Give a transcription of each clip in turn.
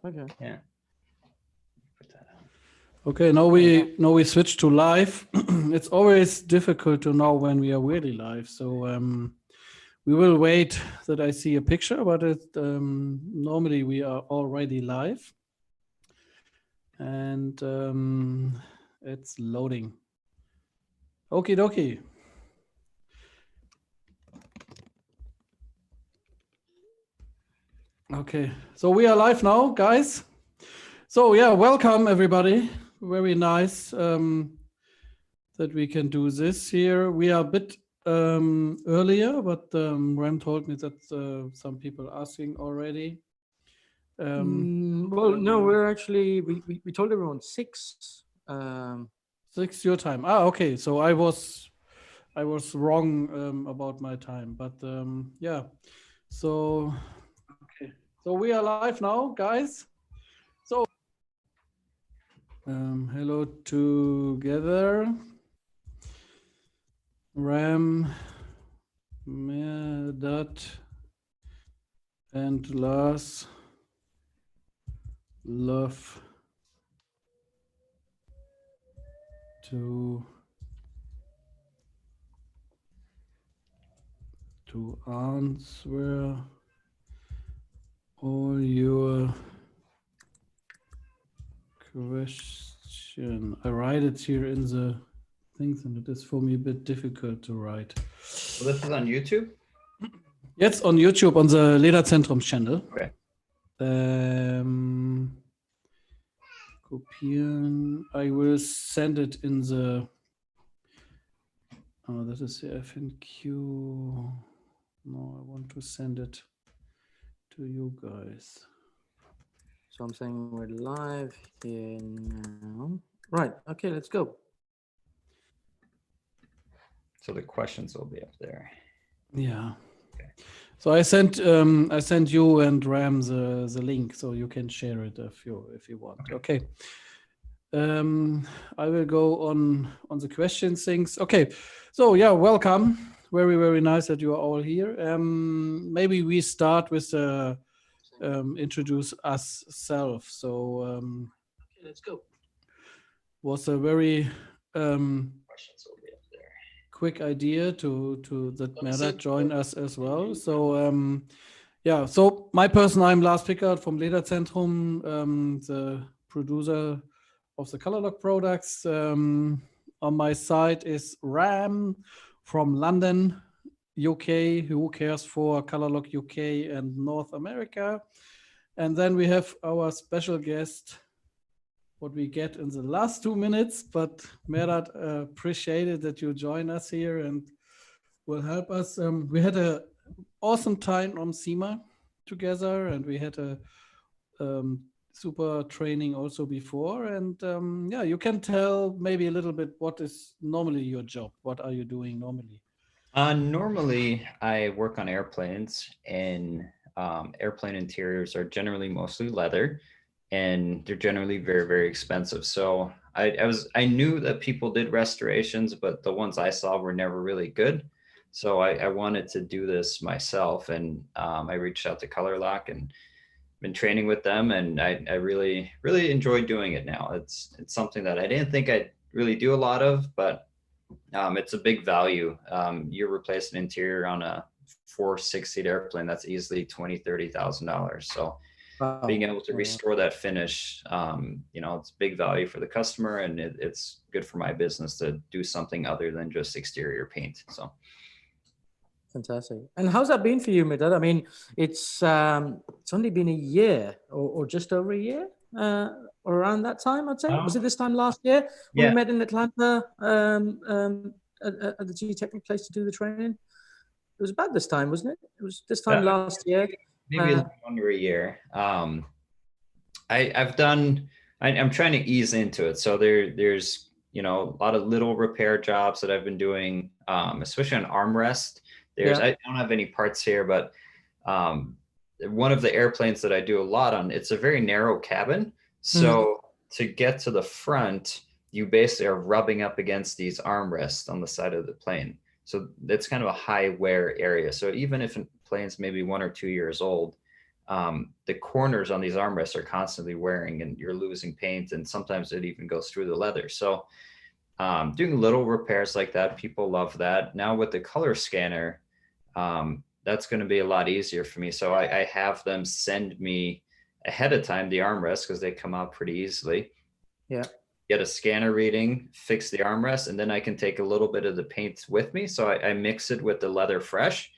Okay. Yeah. Put that on. Okay, now we switch to live. It's always difficult to know when we are really live, so we will wait that I see a picture, but normally we are already live, and it's loading. Okie dokie. Okay, so we are live now, guys. So yeah, welcome everybody. Very nice that we can do this here. We are a bit earlier, but Ram told me that some people asking already. Well, no, we're actually we told everyone 6. 6 your time. Okay. So I was wrong about my time, but yeah. So okay. So we are live now, guys. So hello together. Ram, Mehrdad and Lars. Love to answer all your question. I write it here in the things, and it is for me a bit difficult to write. So this is on YouTube? Yes, on YouTube, on the Lederzentrum channel. Okay. Kopieren. I will send it in the. Oh, that is the FNQ. No, I want to send it to you guys. So I'm saying we're live here now. Right. Okay, let's go. So the questions will be up there. Yeah. Okay. So I sent you and Ram the link, so you can share it if you want. Okay. I will go on the question things. Okay. So yeah, welcome. Very, very nice that you are all here. Maybe we start with introduce ourselves. So Okay, let's go. Was a very Questions will be up there. quick idea to that Mehrdad join us as well. So yeah, so my person, I'm Lars Pickhardt from Lederzentrum, the producer of the Colourlock products. On my side is Ram from London, UK, who cares for Colourlock UK and North America. And then we have our special guest, what we get in the last 2 minutes, but Mehrdad, appreciated that you join us here and will help us. We had an awesome time on SEMA together, and we had a super training also before. And yeah, you can tell maybe a little bit what is normally your job. What are you doing normally? Normally, I work on airplanes, and airplane interiors are generally mostly leather, and they're generally very, very expensive. So I knew that people did restorations, but the ones I saw were never really good. So I wanted to do this myself, and I reached out to Colourlock and been training with them, and I really, really enjoy doing it now. It's something that I didn't think I'd really do a lot of, but it's a big value. You replace an interior on a 4-6-seat airplane, that's easily $20,000-$30,000. So being able to restore that finish, it's big value for the customer, and it's good for my business to do something other than just exterior paint. So fantastic. And how's that been for you, Mehrdad? I mean, it's only been a year or just over a year, or around that time, I'd say. Was it this time last year? Yeah. We met in Atlanta at the G Technic place to do the training. It was about this time, wasn't it? It was this time last year. Maybe a little under a year. I'm trying to ease into it. So there's a lot of little repair jobs that I've been doing, especially on armrest. I don't have any parts here, but one of the airplanes that I do a lot on, it's a very narrow cabin. So to get to the front, you basically are rubbing up against these armrests on the side of the plane. So that's kind of a high wear area. So even if a plane's maybe 1 or 2 years old, the corners on these armrests are constantly wearing and you're losing paint, and sometimes it even goes through the leather. So doing little repairs like that, people love that. Now with the color scanner, that's going to be a lot easier for me. So I have them send me ahead of time the armrests because they come out pretty easily. Yeah. Get a scanner reading, fix the armrest, and then I can take a little bit of the paint with me. So I mix it with the leather fresh,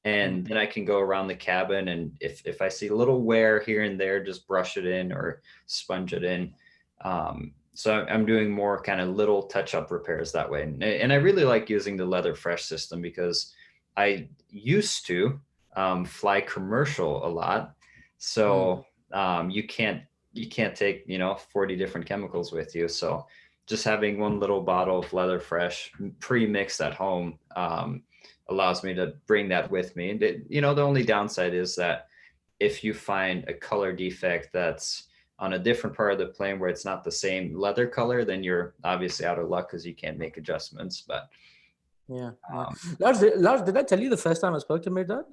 and then I can go around the cabin. And if I see a little wear here and there, just brush it in or sponge it in. So I'm doing more kind of little touch-up repairs that way. And I really like using the leather fresh system because I used to fly commercial a lot. So you can't take, 40 different chemicals with you. So just having one little bottle of leather fresh pre-mixed at home allows me to bring that with me. And the only downside is that if you find a color defect that's on a different part of the plane where it's not the same leather color, then you're obviously out of luck because you can't make adjustments. But yeah. Lars, did I tell you the first time I spoke to Mehrdad?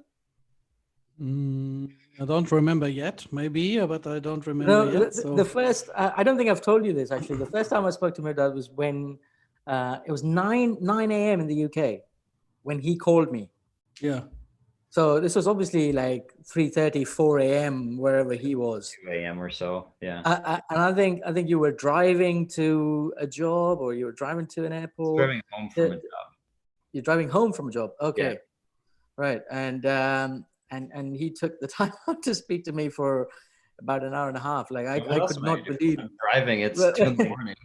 I don't remember yet, maybe, but I don't remember yet. The first, I don't think I've told you this actually. The first time I spoke to Mehrdad was when it was 9 a.m. in the UK when he called me. Yeah. So this was obviously like 3:30, 4 a.m. wherever he was. 2 a.m. or so, yeah. And I think you were driving to a job, or you were driving to an airport. Driving home from a job. You're driving home from a job. Okay, yeah. Right. And he took the time out to speak to me for about an hour and a half. Like I could not believe. I'm driving. It's 2 in the morning.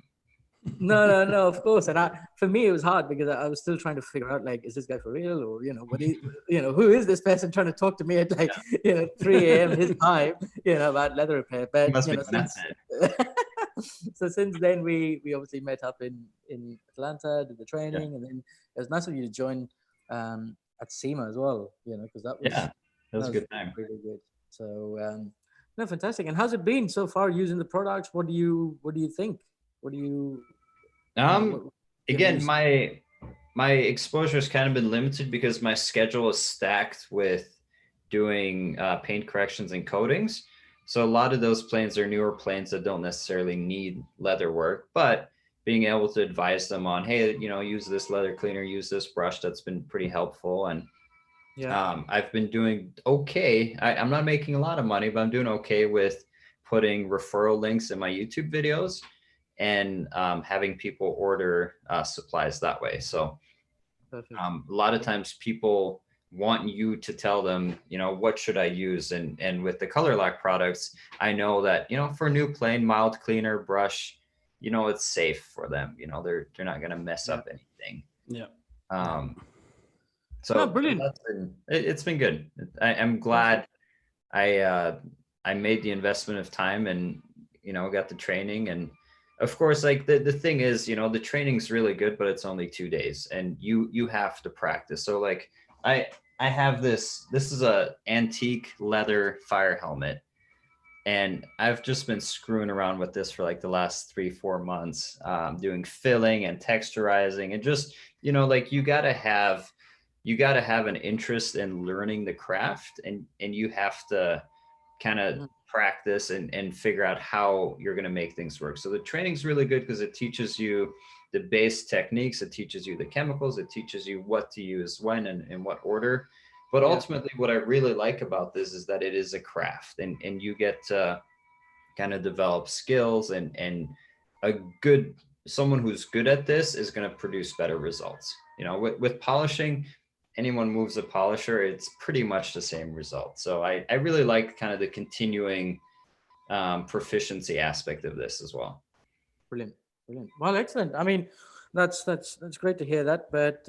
No, of course. And for me, it was hard because I was still trying to figure out, like, is this guy for real, or who is this person trying to talk to me at 3 a.m. his time, about leather repair. But so since then we obviously met up in Atlanta, did the training, and then it was nice of you to join at SEMA as well, because that was a good time. Really good. So no, fantastic. And how's it been so far using the products? What do you think? What do you again, my exposure has kind of been limited because my schedule is stacked with doing paint corrections and coatings. So a lot of those planes are newer planes that don't necessarily need leather work, but being able to advise them on, hey, use this leather cleaner, use this brush, that's been pretty helpful. And I've been doing okay. I'm not making a lot of money, but I'm doing okay with putting referral links in my YouTube videos and having people order supplies that way. So a lot of times people want you to tell them, what should I use? And with the Colourlock products, I know that, for a new plane, mild cleaner, brush, it's safe for them. They're not going to mess up anything. Yeah. So brilliant. It's been good. I'm glad I made the investment of time and, got the training. And of course, like the thing is, the training's really good, but it's only 2 days and you have to practice. So like I have this is a antique leather fire helmet, and I've just been screwing around with this for like the last 3-4 months, doing filling and texturizing, and just, like you got to have an interest in learning the craft, and you have to kind of practice and figure out how you're going to make things work. So the training's really good because it teaches you the base techniques, it teaches you the chemicals, it teaches you what to use when and in what order. But ultimately, what I really like about this is that it is a craft, and you get to kind of develop skills, and someone who's good at this is going to produce better results. With polishing, anyone moves a polisher, it's pretty much the same result. So I really like kind of the continuing proficiency aspect of this as well. Brilliant. Well, excellent. I mean, that's great to hear that. But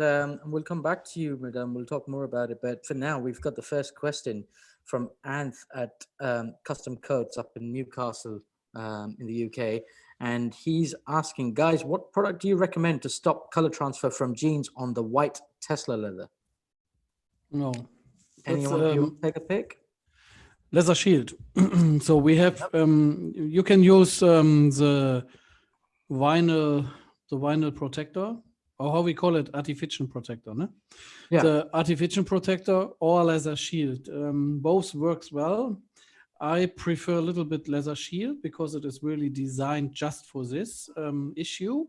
we'll come back to you, Madam. We'll talk more about it. But for now, we've got the first question from Anth at Custom Coats up in Newcastle in the UK. And he's asking, guys, what product do you recommend to stop color transfer from jeans on the white Tesla leather? No. Anyone of you take a pick? Leather Shield. So we have, you can use the vinyl protector, or how we call it, artificial protector, no? Yeah. The artificial protector or Leather Shield. Both works well. I prefer a little bit leather shield because it is really designed just for this issue.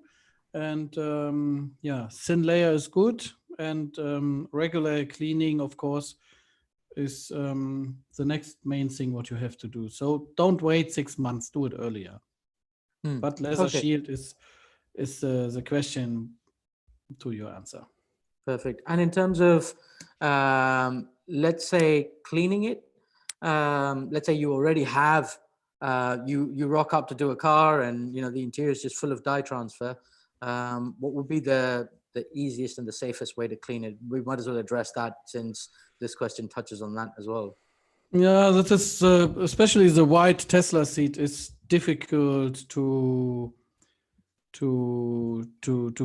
And thin layer is good. And regular cleaning, of course, is the next main thing what you have to do. So don't wait 6 months, do it earlier. But leather shield is the question to your answer. Perfect. And in terms of, let's say, cleaning it, let's say you already have, you rock up to do a car and, the interior is just full of dye transfer. What would be the easiest and the safest way to clean it? We might as well address that since this question touches on that as well. Yeah, that is, especially the white Tesla seat is difficult to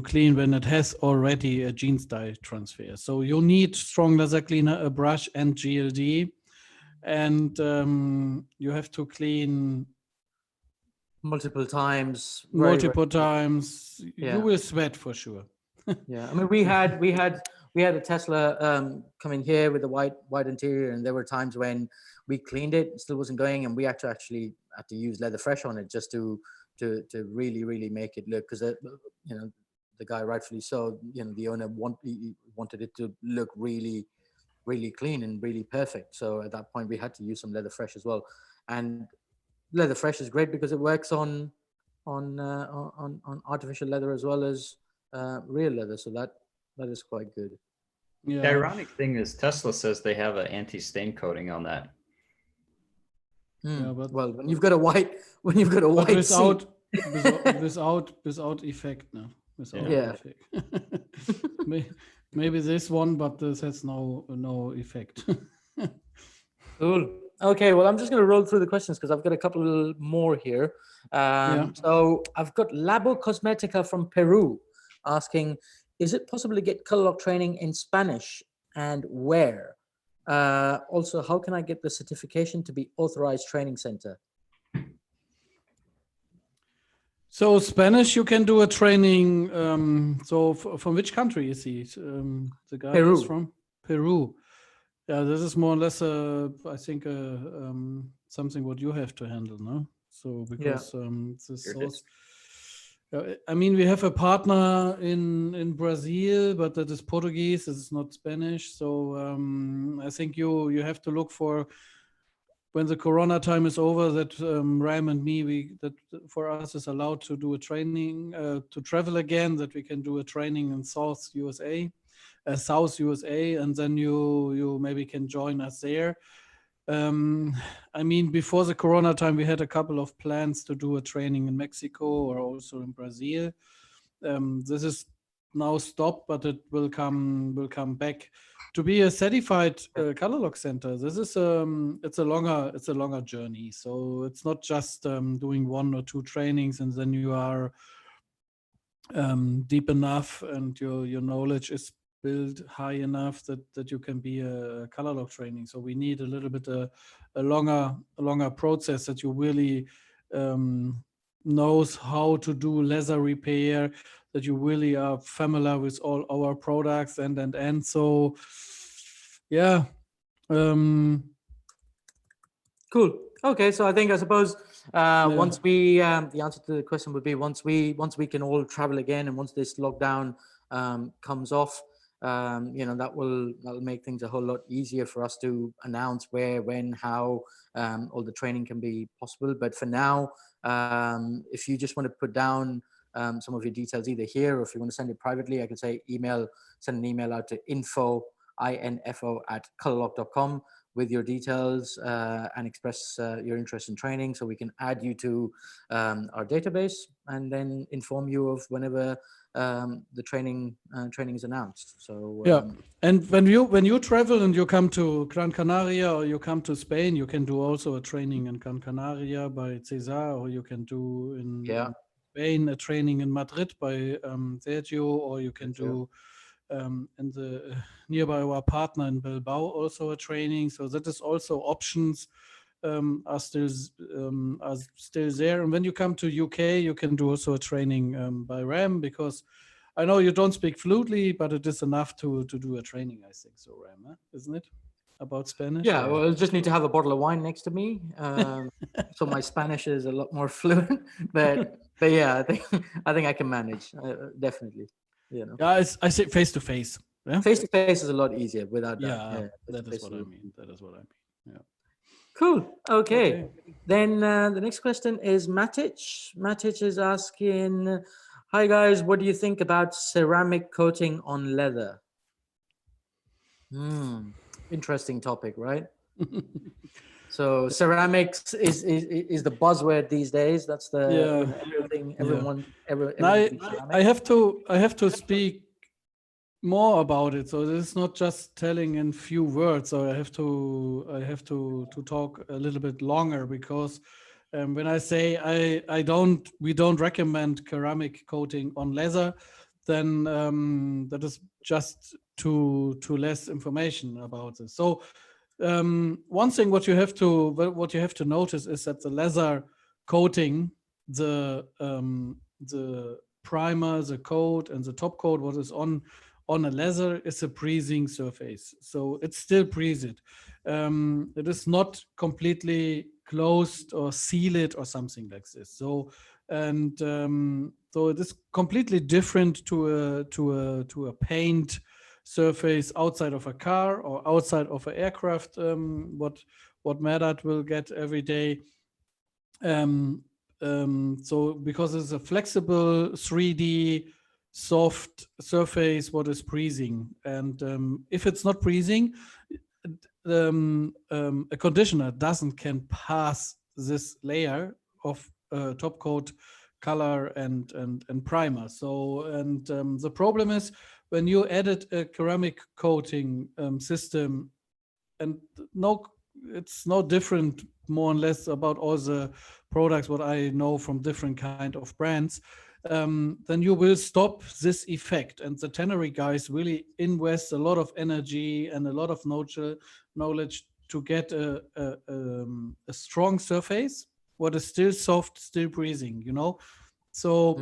clean when it has already a jeans dye transfer. So you need strong leather cleaner, a brush and GLD, and you have to clean multiple times. Times. Yeah. You will sweat for sure. Yeah, I mean, we had a Tesla come in here with a white interior, and there were times when we cleaned it still wasn't going, and we actually had to use leather fresh on it just to really make it look, because the guy, rightfully so, the owner wanted it to look really clean and really perfect. So at that point we had to use some leather fresh as well, and leather fresh is great because it works on artificial leather as well as real leather, so that is quite good. Yeah. The ironic thing is Tesla says they have an anti-stain coating on that. Yeah, but well, when you've got a white without effect, no. Yeah. Effect. Maybe this one, but this has no effect. Cool. Okay, well, I'm just going to roll through the questions because I've got a couple more here. So I've got Labo Cosmetica from Peru asking, is it possible to get Colourlock training in Spanish, and where? Also, how can I get the certification to be authorized training center? So Spanish, you can do a training. So from which country is he? The guy Peru. is from Peru. Yeah, this is more or less I think something what you have to handle, no? So because I mean, we have a partner in Brazil, but that is Portuguese. This is not Spanish. So I think you have to look for, when the Corona time is over, that Ram and me, that for us is allowed to do a training, to travel again, that we can do a training in South USA, and then you maybe can join us there. I mean, before the Corona time, we had a couple of plans to do a training in Mexico or also in Brazil. This is now stopped, but it will come back. To be a certified Colourlock center, this is it's a longer journey. So it's not just doing 1 or 2 trainings and then you are deep enough and your knowledge is built high enough that you can be a Colourlock training. So we need a little bit a longer process that you really knows how to do leather repair, that you really are familiar with all our products and so yeah. Cool. Okay, so I suppose once we the answer to the question would be once we can all travel again, and once this lockdown comes off, that'll make things a whole lot easier for us to announce where, when, how all the training can be possible. But for now, if you just want to put down some of your details either here, or if you want to send it privately, I can say send an email out to info@colourlock.com with your details and express your interest in training, so we can add you to our database and then inform you of whenever the training is announced. So and when you travel and you come to Gran Canaria or you come to Spain, you can do also a training in Gran Canaria by Cesar, or you can do in Spain a training in Madrid by Sergio, or you can do in the nearby our partner in Bilbao also a training. So that is also options are still there. And when you come to UK, you can do also a training by Ram, because I know you don't speak fluently, but it is enough to do a training, I think so, Ram, isn't it? about Spanish? Yeah, or- well, I just need to have a bottle of wine next to me, so my Spanish is a lot more fluent. But yeah, I think I can manage, definitely. You know, Yeah, I say face to face. Yeah, face to face is a lot easier without that. yeah, that is face-to-face what is a I lot mean. easier. That is what I mean. Yeah. Cool. Okay. Okay. Then the next question is Matic. Matic is asking, "Hi guys, what do you think about ceramic coating on leather?" Interesting topic, right? So ceramics is the buzzword these days. That's the Yeah. everything, Yeah. everyone, Now everything is ceramic. I have to speak more about it. So this is not just telling in few words. So I have to talk a little bit longer, because when I say we don't recommend ceramic coating on leather, then that is just too less information about this. So one thing what you have to notice is that the leather coating, the primer, the coat, and the top coat, what is on a leather, is a breathing surface. So it's still breathed. It is not completely closed or sealed or something like this. So so it is completely different to a paint surface outside of a car or outside of an aircraft. What Mehrdad will get every day. So because it's a flexible 3D soft surface what is breathing, and if it's not breathing, a conditioner can pass this layer of top coat, color, and primer. So the problem is when you added a ceramic coating system, and it's no different more or less about all the products what I know from different kind of brands, then you will stop this effect. And the tannery guys really invest a lot of energy and a lot of knowledge to get a strong surface what is still soft, still breathing, so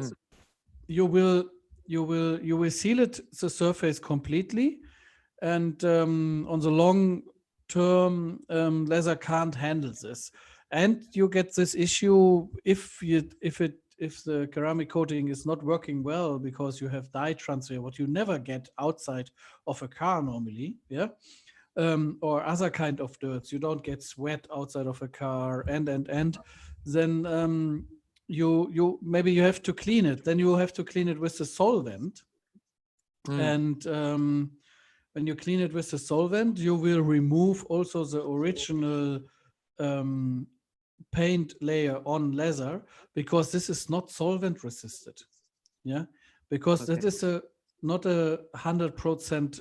you will seal it the surface completely, and on the long term, leather can't handle this, and you get this issue if the ceramic coating is not working well, because you have dye transfer, what you never get outside of a car normally, yeah, or other kind of dirts. You don't get sweat outside of a car, and then you maybe you have to clean it. Then you have to clean it with the solvent, and when you clean it with the solvent, you will remove also the original paint layer on leather, because this is not solvent resisted. Yeah, because that is not a 100%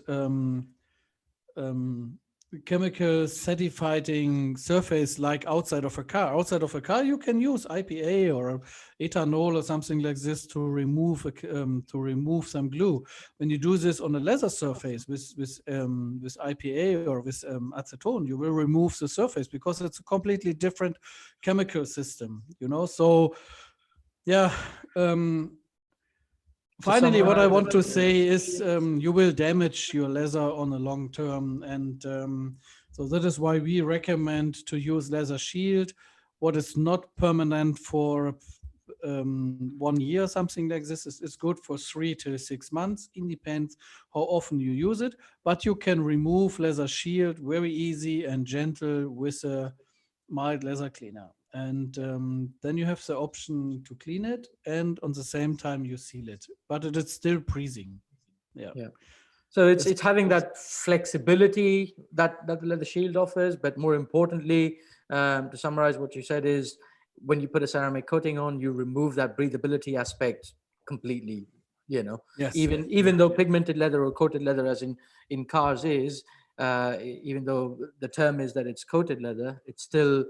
chemical certifying surface like outside of a car. Outside of a car, you can use IPA or ethanol or something like this to remove some glue. When you do this on a leather surface with IPA or with acetone, you will remove the surface because it's a completely different chemical system. So yeah. Finally, what I want to say is you will damage your leather on a long term, and so that is why we recommend to use leather shield. What is not permanent for 1 year, something like this, is good for 3 to 6 months. It depends how often you use it, but you can remove leather shield very easy and gentle with a mild leather cleaner. And then you have the option to clean it, and on the same time you seal it, but it is still breathing. Yeah. So it's having that flexibility that the leather shield offers, but more importantly, to summarize what you said, is when you put a ceramic coating on, you remove that breathability aspect completely. Yes. Even though pigmented leather or coated leather, as in cars, is even though the term is that it's coated leather, it's still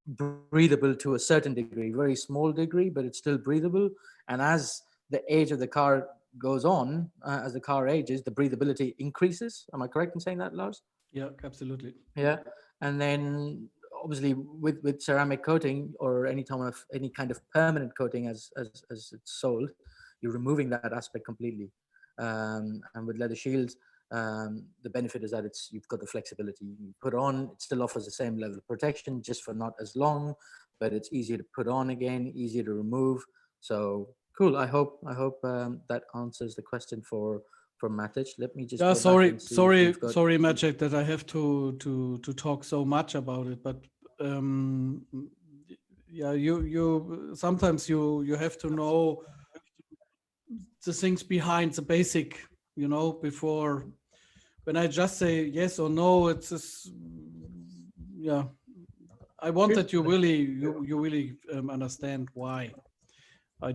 breathable to a certain degree, very small degree, but it's still breathable. And as the age of the car goes on, as the car ages, the breathability increases. Am I correct in saying that, Lars? Yeah, absolutely. Yeah. And then obviously with ceramic coating or any kind of permanent coating as it's sold, you're removing that aspect completely. And with leather shields, The benefit is that you've got the flexibility. You put on, it still offers the same level of protection, just for not as long, but it's easier to put on again, easier to remove. So cool. I hope that answers the question for Matic. Let me just Yeah, go back and see if we've got. sorry, Magic, that I have to talk so much about it. But yeah, you sometimes you have to know the things behind the basic, before when I just say yes or no. It's just, yeah. I want that you really understand why I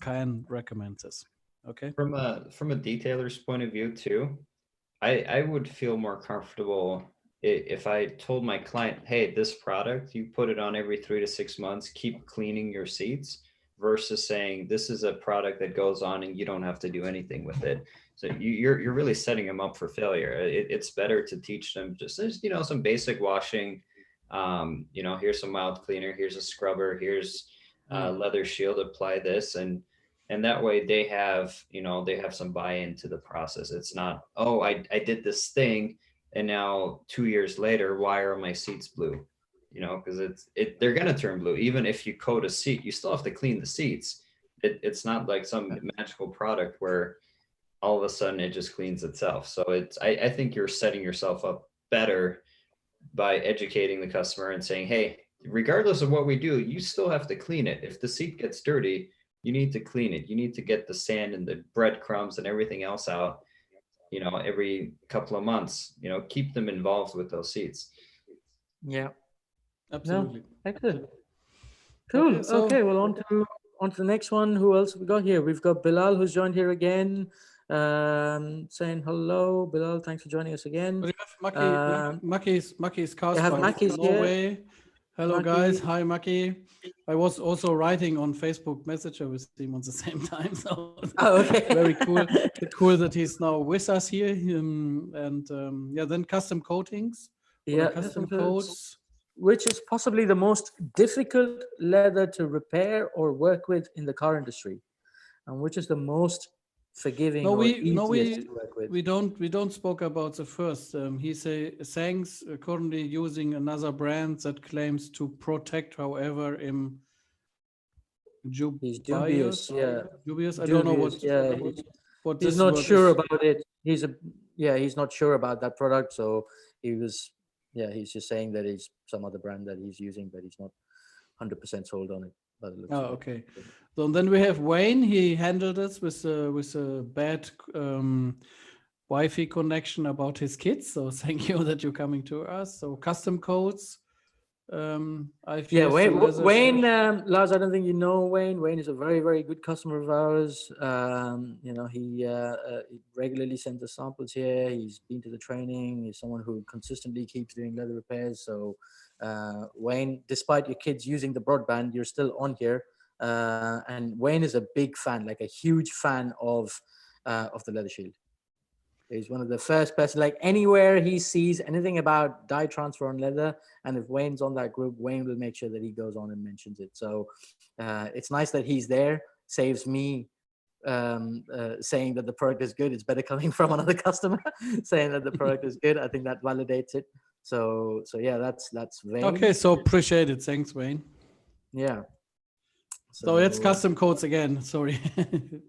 can recommend this. Okay. From a detailer's point of view too, I would feel more comfortable if I told my client, hey, this product, you put it on every 3 to 6 months, keep cleaning your seats, versus saying this is a product that goes on and you don't have to do anything with it. So you're really setting them up for failure. It's better to teach them just some basic washing. Here's some mouth cleaner, here's a scrubber, here's leather shield, apply this, and that way they have some buy-in to the process. It's not, oh, I did this thing and now 2 years later, why are my seats blue? Because they're gonna turn blue. Even if you coat a seat, you still have to clean the seats. It's not like some magical product where all of a sudden it just cleans itself. So I think you're setting yourself up better by educating the customer and saying, hey, regardless of what we do, you still have to clean it. If the seat gets dirty, you need to clean it. You need to get the sand and the breadcrumbs and everything else out, every couple of months. Keep them involved with those seats. Yeah. Absolutely. No, excellent. Cool. Okay, well, on to the next one. Who else have we got here? We've got Bilal, who's joined here again, saying hello. Bilal, thanks for joining us again. We have Maki's cast have from Maki's Norway. Hello, Maki. guys. Hi, Maki. I was also writing on Facebook Messenger with him on the same time. So okay. Very cool. Cool that he's now with us here. Then custom coatings. Custom coats. Which is possibly the most difficult leather to repair or work with in the car industry, and which is the most forgiving easiest to work with. We don't spoke about the first. He say thanks. Currently using another brand that claims to protect, however, He's dubious. Yeah, dubious. I don't know what. Yeah, what he's not sure about it. He's not sure about that product. So he's just saying that it's some other brand that he's using, but he's not 100% sold on it. Okay. So then we have Wayne. He handled us with a bad Wi-Fi connection about his kids. So thank you that you're coming to us. So custom codes. Wayne, Lars, I don't think you know Wayne. Wayne is a very, very good customer of ours. He regularly sends us samples here. He's been to the training. He's someone who consistently keeps doing leather repairs. So Wayne, despite your kids using the broadband, you're still on here. And Wayne is a big fan, like a huge fan of the Leather Shield. He's one of the first person, like anywhere he sees anything about dye transfer on leather, and if Wayne's on that group, Wayne will make sure that he goes on and mentions it. So it's nice that he's there. Saves me saying that the product is good. It's better coming from another customer saying that the product is good. I think that validates it. So yeah, that's Wayne. Okay, so appreciate it. Thanks, Wayne. Yeah. So it's custom codes again. Sorry.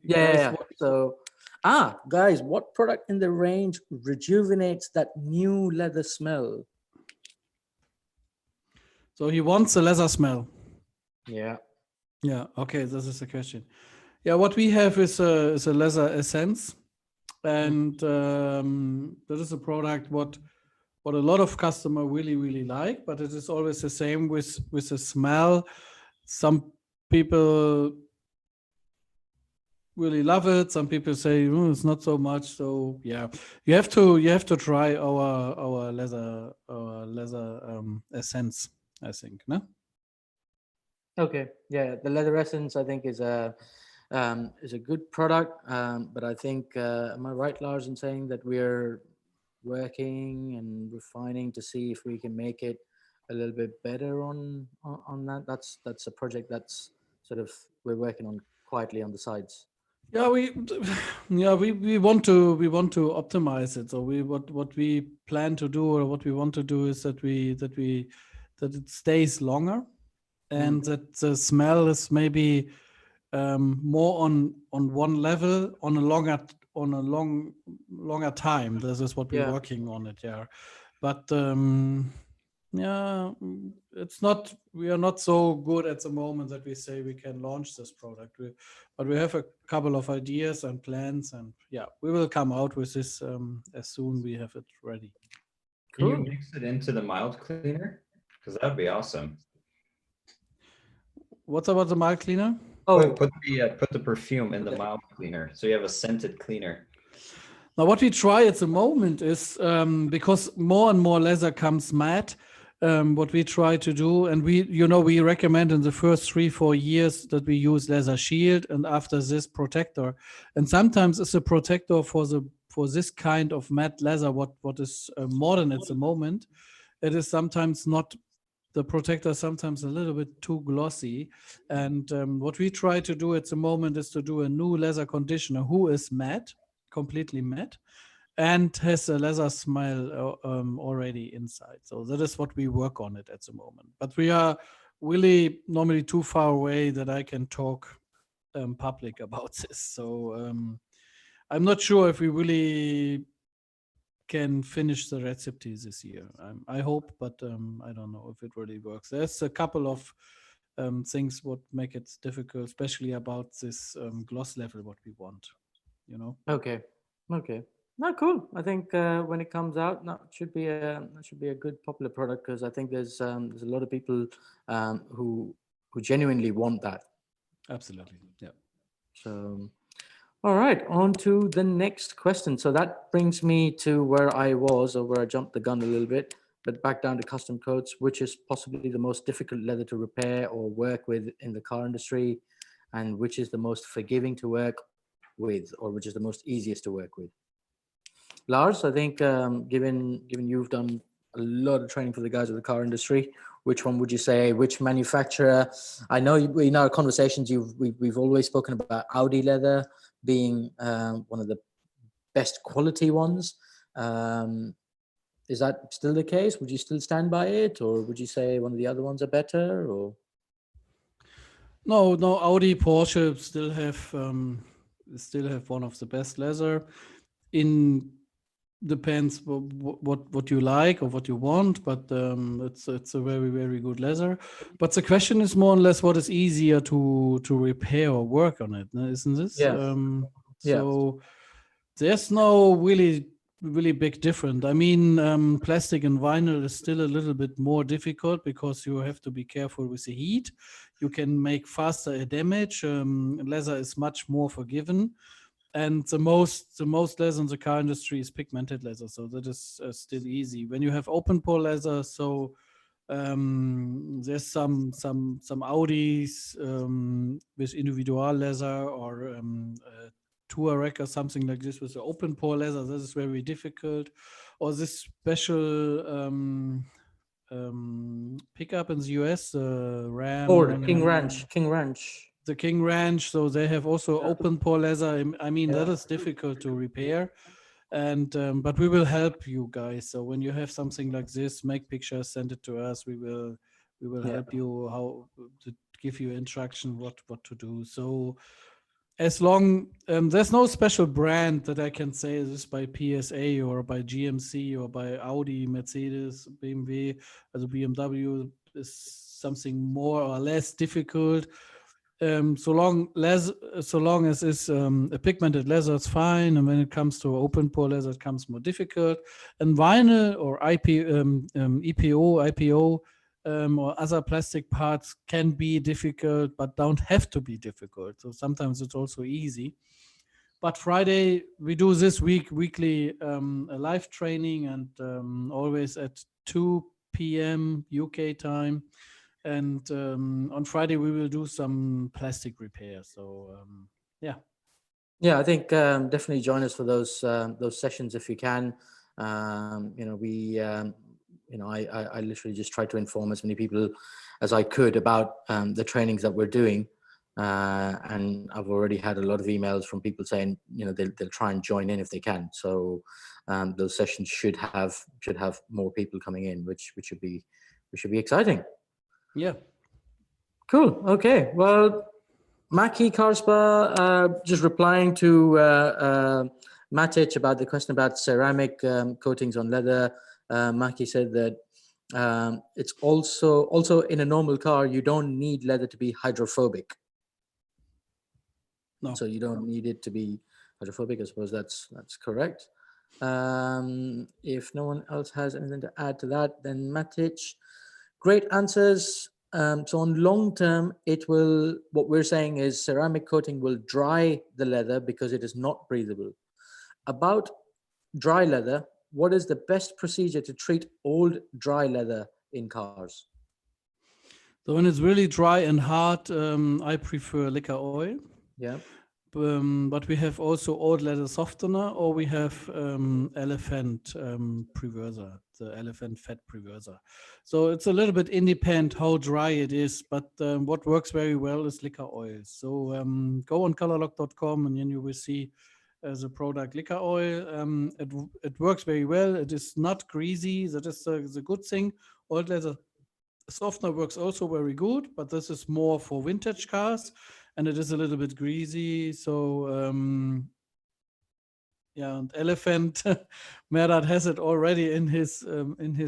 Yeah. So. Guys, what product in the range rejuvenates that new leather smell? So he wants a leather smell. Yeah. Yeah. Okay, this is the question. Yeah, what we have is a leather essence, and that is a product what a lot of customers really, really like. But it is always the same with the smell. Some people really love it. Some people say it's not so much. So yeah, you have to try our leather essence, I think. No. Okay. Yeah, the leather essence I think is a good product. But I think am I right, Lars, in saying that we're working and refining to see if we can make it a little bit better on that? That's a project that's sort of we're working on quietly on the sides. Yeah, we want to optimize it. So what we plan to do, or what we want to do, is that it stays longer, and that the smell is maybe more on one level on a longer time. This is what we're Yeah. working on it. Yeah, but yeah, it's not. We are not so good at the moment that we say we can launch this product. But we have a couple of ideas and plans, and yeah, we will come out with this as soon we have it ready. Can you Cool. mix it into the mild cleaner? Because that would be awesome. What's about the mild cleaner? Oh, Put the perfume in the mild cleaner, so you have a scented cleaner. Now, what we try at the moment is, because more and more leather comes matte, what we try to do, and we recommend in the first 3-4 years that we use leather shield, and after this protector. And sometimes it's a protector for this kind of matte leather, what is modern at the moment. It is sometimes not, the protector sometimes a little bit too glossy. And what we try to do at the moment is to do a new leather conditioner who is matte, completely matte, and has a leather smile already inside. So that is what we work on it at the moment. But we are really normally too far away that I can talk public about this. So I'm not sure if we really can finish the recipe this year. I hope, but I don't know if it really works. There's a couple of things what make it difficult, especially about this gloss level what we want. okay. Okay. No, cool. I think when it comes out, that should be a good popular product, because I think there's a lot of people who genuinely want that. Absolutely, yeah. So, all right, on to the next question. So that brings me to where I was, or where I jumped the gun a little bit, but back down to custom coats, which is possibly the most difficult leather to repair or work with in the car industry, and which is the most forgiving to work with, or which is the most easiest to work with. Lars, I think given you've done a lot of training for the guys of the car industry, which one would you say? Which manufacturer? I know in our conversations we've always spoken about Audi leather being one of the best quality ones. Is that still the case? Would you still stand by it, or would you say one of the other ones are better? Or No, Audi, Porsche still have one of the best leather. In depends what you like or what you want, but it's a very, very good leather. But the question is more or less what is easier to repair or work on it, isn't this? yeah, yeah, So there's no really big difference. I mean, plastic and vinyl is still a little bit more difficult because you have to be careful with the heat. You can make faster a damage. Leather is much more forgiven, and the most leather in the car industry is pigmented leather, so that is still easy. When you have open pore leather, so there's some Audis with individual leather, or Touareg or something like this with the open pore leather. This is very difficult. Or this special pickup in the US, Ram. or King Ranch. The King Ranch, so they have also open pore leather. I mean, that Yeah. is difficult to repair, and but we will help you guys. So when you have something like this, make pictures, send it to us. We will Yeah. help you how to give you instruction what to do. So as long there's no special brand that I can say this by PSA or by GMC or by Audi, Mercedes, BMW, as a BMW is something more or less difficult. So long as it's a pigmented leather, it's fine. And when it comes to open pore leather, it comes more difficult. And vinyl or EPO, IPO, or other plastic parts can be difficult, but don't have to be difficult. So sometimes it's also easy. But Friday we do this weekly a live training, and always at 2 p.m. UK time. And on Friday we will do some plastic repair. So yeah. Yeah, I think definitely join us for those sessions if you can. I literally just try to inform as many people as I could about the trainings that we're doing. and I've already had a lot of emails from people saying, they'll try and join in if they can. So those sessions should have more people coming in, which should be exciting. Yeah. Cool. Okay. Well, Maki Karspa, just replying to Matic about the question about ceramic coatings on leather. Maki said that it's also in a normal car, you don't need leather to be hydrophobic. No. So you don't need it to be hydrophobic. I suppose that's correct. If no one else has anything to add to that, then Matic, great answers. So on long term, what we're saying is ceramic coating will dry the leather because it is not breathable. About dry leather, what is the best procedure to treat old dry leather in cars? So when it's really dry and hard, I prefer liquor oil. Yeah. But we have also old leather softener, or we have elephant preverser, the elephant fat preverser. So it's a little bit independent how dry it is, but what works very well is liquor oil. So go on colourlock.com and then you will see the product liquor oil. It works very well. It is not greasy. That is the good thing. Old leather softener works also very good, but this is more for vintage cars. And it is a little bit greasy, so and elephant Mehrdad has it already in his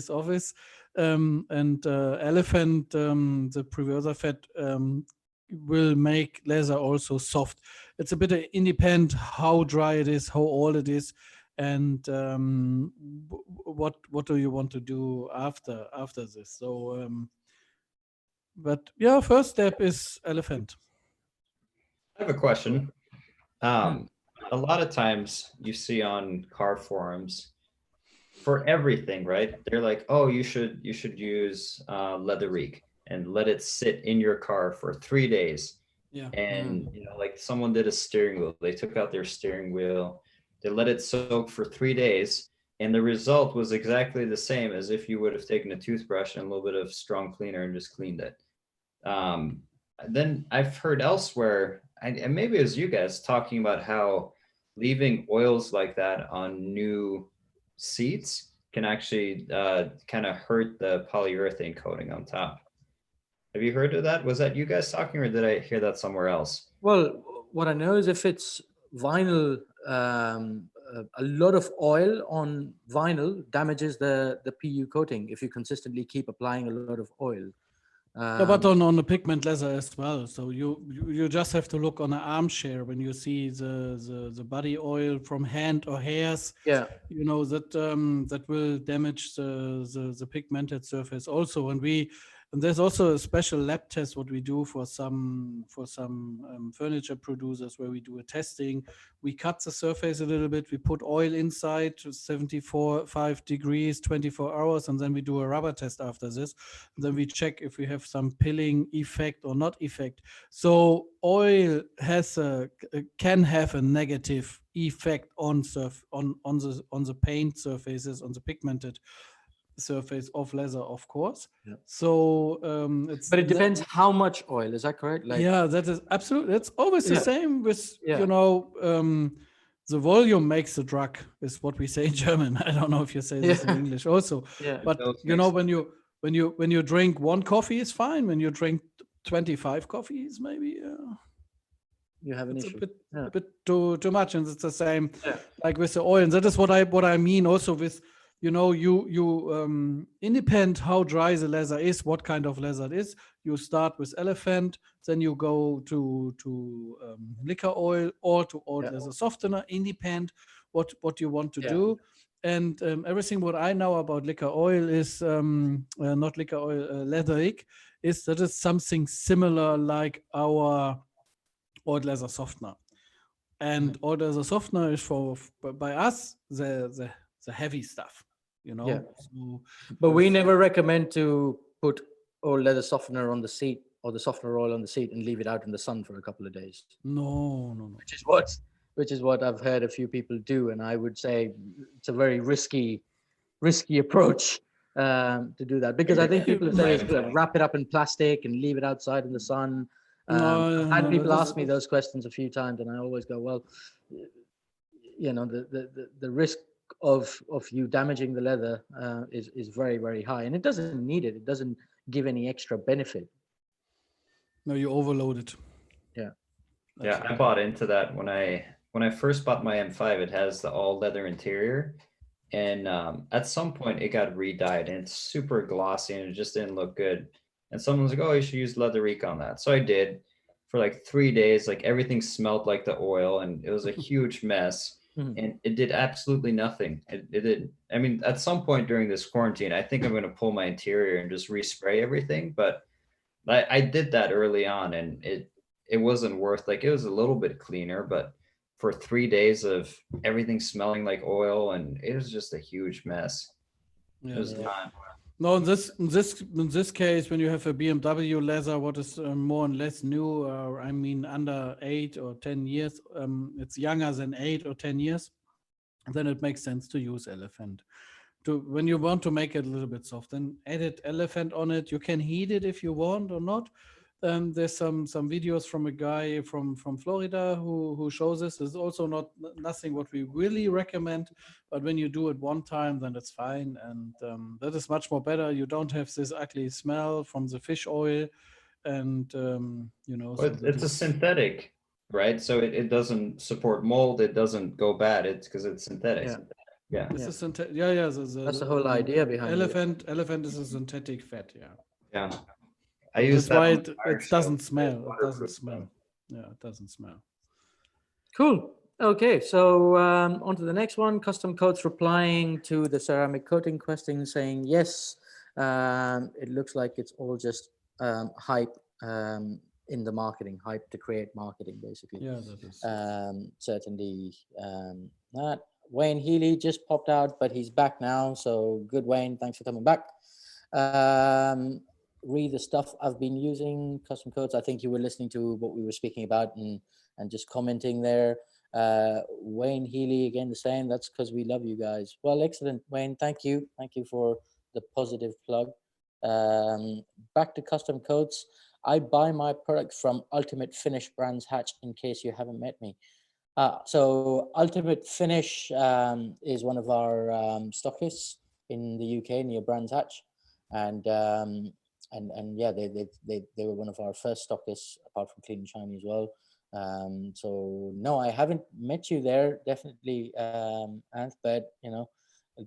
office, and elephant the preverser fat will make leather also soft. It's a bit independent how dry it is, how old it is, and what do you want to do after this? So, but yeah, first step is elephant. I have a question. A lot of times you see on car forums for everything, right? They're like, oh, you should use Leatherreek and let it sit in your car for 3 days. Yeah. And like someone did a steering wheel. They took out their steering wheel, they let it soak for 3 days, and the result was exactly the same as if you would have taken a toothbrush and a little bit of strong cleaner and just cleaned it. Then I've heard elsewhere, and maybe it was you guys talking about how leaving oils like that on new seats can actually kind of hurt the polyurethane coating on top. Have you heard of that? Was that you guys talking, or did I hear that somewhere else? Well, what I know is if it's vinyl, a lot of oil on vinyl damages the PU coating if you consistently keep applying a lot of oil. Yeah, but on the pigment leather as well. So you just have to look on an armchair when you see the body oil from hand or hairs. Yeah, that will damage the pigmented surface also. And there's also a special lab test what we do for some furniture producers where we do a testing. We cut the surface a little bit. We put oil inside to 74.5 degrees, 24 hours, and then we do a rubber test after this. And then we check if we have some pilling effect or not effect. So oil can have a negative effect on the paint surfaces, on the pigmented surface of leather, of course. Yeah. So but it depends how much oil. Is that correct? Yeah, that is absolutely. It's always the same with the volume makes the drug, is what we say in German. I don't know if you say this in English also. Yeah. But when you drink one coffee is fine. When you drink 25 coffees, maybe you have an issue. A bit too much, and it's the same like with the oil. And that is what I mean also with. You independent how dry the leather is, what kind of leather it is. You start with elephant, then you go to liquor oil or to old leather softener, independent what you want to do. And everything what I know about liquor oil is not liquor oil, Leatherreek, is that it's something similar like our old leather softener. And old leather softener is by us the heavy stuff. So, but we never recommend to put old leather softener on the seat or the softener oil on the seat and leave it out in the sun for a couple of days. No. Which is what I've heard a few people do, and I would say it's a very risky approach to do that, because I think people say wrap it up in plastic and leave it outside in the sun. No, I've had no, people that ask me those questions a few times, and I always go, well, the risk of you damaging the leather is very, very high, and it doesn't need it. It doesn't give any extra benefit. no, you overload it. Yeah. Yeah, I bought into that when I first bought my M5. It has the all leather interior, and at some point it got re-dyed, and it's super glossy, and it just didn't look good. And someone was like, "Oh, you should use Leatherique on that." So I did for like 3 days. Like everything smelled like the oil, and it was a huge mess. And it did absolutely nothing. It did. I mean, at some point during this quarantine, I think I'm going to pull my interior and just respray everything. But I did that early on, and it wasn't worth. Like it was a little bit cleaner, but for 3 days of everything smelling like oil, and it was just a huge mess. Yeah. It was not. No, in this case, when you have a BMW leather, what is more and less new, I mean, under 8 or 10 years, it's younger than 8 or 10 years, then it makes sense to use elephant. When you want to make it a little bit soft, then edit elephant on it. You can heat it if you want or not. There's some videos from a guy from Florida who shows this. It's also nothing what we really recommend, but when you do it one time, then it's fine, and that is much more better. You don't have this ugly smell from the fish oil, and Well, so it's a synthetic, right? So it doesn't support mold. It doesn't go bad. It's because it's synthetic. Yeah. Yeah. It's a synthetic. Yeah. That's the whole idea behind it. Elephant is a synthetic fat. Yeah. Yeah. I So use that's why that on fire it doesn't stove. smell. It doesn't Waterproof. smell. Yeah, it doesn't smell. Cool. Okay, so on to the next one. Custom Coats replying to the ceramic coating question, saying yes. It looks like it's all just hype in the marketing, hype to create marketing, basically. Yeah, that is. Certainly that. Wayne Healy just popped out, but he's back now. So good, Wayne. Thanks for coming back. Read the stuff I've been using, custom codes. I think you were listening to what we were speaking about and just commenting there. Wayne Healy, again, the same. That's because we love you guys. Well, excellent, Wayne. Thank you. Thank you for the positive plug. Back to custom codes. I buy my products from Ultimate Finish Brands Hatch, in case you haven't met me. So Ultimate Finish is one of our stockists in the UK near Brands Hatch. And yeah, they were one of our first stockists, apart from Clean and Shiny as well. So no, I haven't met you there, definitely, Anth, but it'll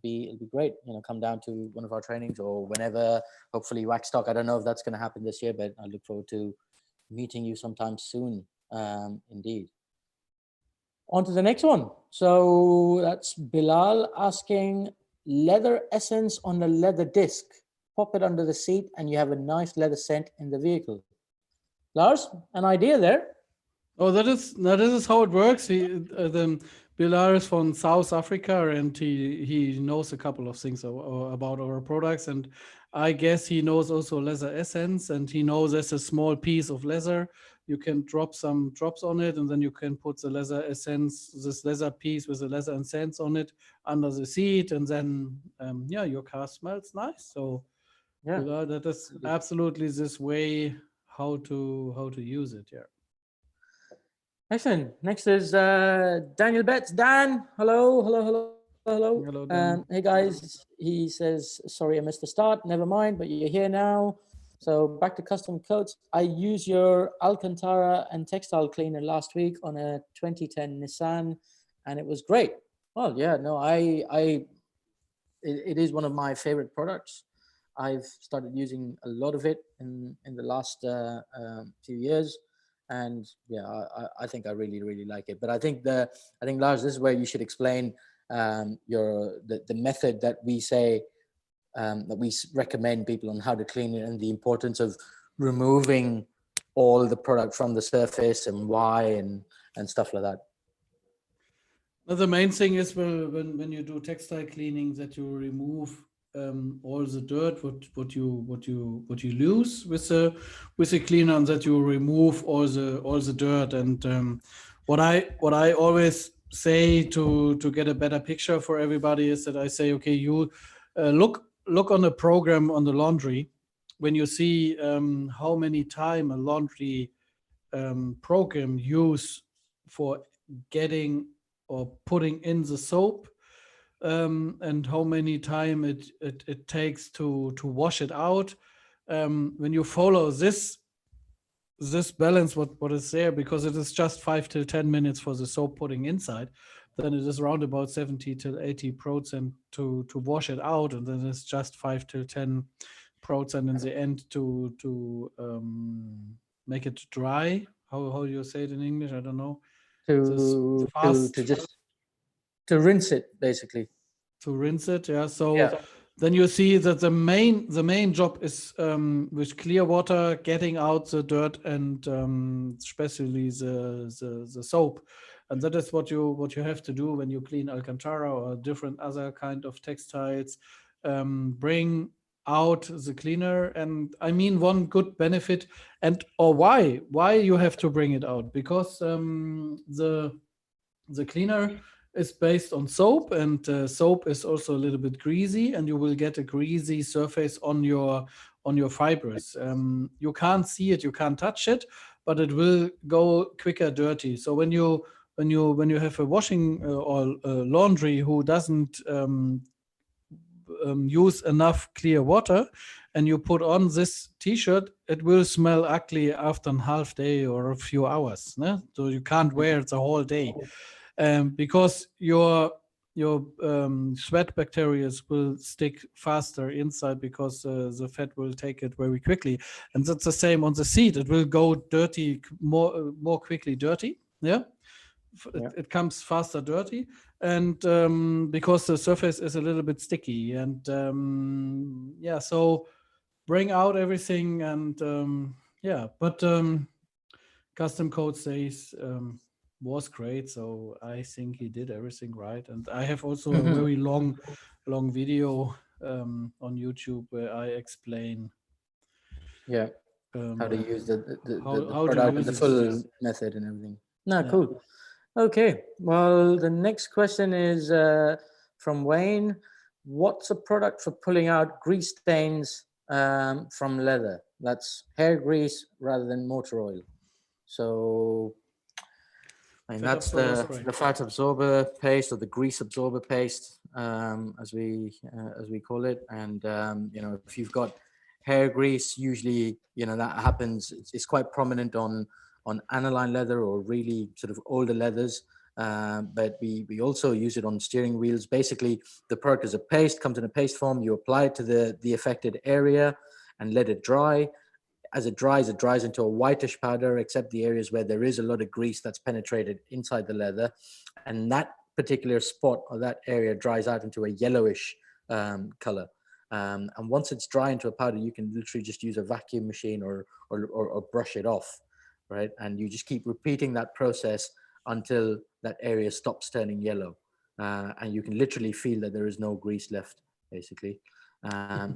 be great. Come down to one of our trainings or whenever. Hopefully, Wax Stock. I don't know if that's going to happen this year, but I look forward to meeting you sometime soon. Indeed. On to the next one. So that's Bilal asking, leather essence on a leather disc. Pop it under the seat and you have a nice leather scent in the vehicle. Lars, an idea there? Oh, that is how it works. Bilal is from South Africa, and he knows a couple of things about our products, and I guess he knows also leather essence, and he knows there's a small piece of leather. You can drop some drops on it, and then you can put the leather essence, this leather piece with the leather essence on it under the seat, and then your car smells nice. So yeah, that is absolutely this way how to use it. Yeah. Excellent. Next is Daniel Betts. Dan, hello. Hello, Dan. Hey guys, he says, sorry I missed the start. Never mind, but you're here now. So back to custom coats. I used your Alcantara and textile cleaner last week on a 2010 Nissan, and it was great. Well, yeah, no, it is one of my favorite products. I've started using a lot of it in the last few years. And yeah, I think I really like it. But I think Lars, this is where you should explain the method that we say that we recommend people on how to clean it, and the importance of removing all the product from the surface and why and stuff like that. Well, the main thing is when you do textile cleaning, that you remove all the dirt what you lose with the cleaner, and that you remove all the dirt. And what I always say to get a better picture for everybody is that I say, okay, you look on the program on the laundry, when you see how many time a laundry program use for getting or putting in the soap, and how many time it takes to wash it out. When you follow this balance, what is there, because it is just 5 till 10 minutes for the soap putting inside, then it is around about 70 till 80% to wash it out, and then it's just 5 till 10% in the end to make it dry. How do you say it in English? I don't know. To rinse it, basically. To rinse it, yeah. So then you see that the main job is with clear water getting out the dirt and especially the soap, and that is what you have to do when you clean Alcantara or different other kind of textiles. Bring out the cleaner, and I mean one good benefit, and or why you have to bring it out, because the cleaner is based on soap, and soap is also a little bit greasy, and you will get a greasy surface on your fibers. You can't see it, you can't touch it, but it will go quicker dirty. So when you have a washing or laundry who doesn't use enough clear water, and you put on this t-shirt, it will smell ugly after a half day or a few hours. Ne? So you can't wear it the whole day. Because your sweat bacteria will stick faster inside, because the fat will take it very quickly, and that's the same on the seat. It will go dirty more quickly dirty. It comes faster dirty, and because the surface is a little bit sticky, and so bring out everything, and but custom code says was great, so I think he did everything right. And I have also a very long video on YouTube where I explain how to use the product and the full method and everything. Cool. Okay, well, the next question is from Wayne. What's a product for pulling out grease stains from leather? That's hair grease rather than motor oil. So and that's the fat absorber paste, or the grease absorber paste, as we call it. And if you've got hair grease, usually that happens. It's quite prominent on aniline leather or really sort of older leathers. But we also use it on steering wheels. Basically, the product is a paste, comes in a paste form. You apply it to the affected area and let it dry. As it dries into a whitish powder, except the areas where there is a lot of grease that's penetrated inside the leather. And that particular spot or that area dries out into a yellowish color. And once it's dry into a powder, you can literally just use a vacuum machine or brush it off, right? And you just keep repeating that process until that area stops turning yellow. And you can literally feel that there is no grease left, basically.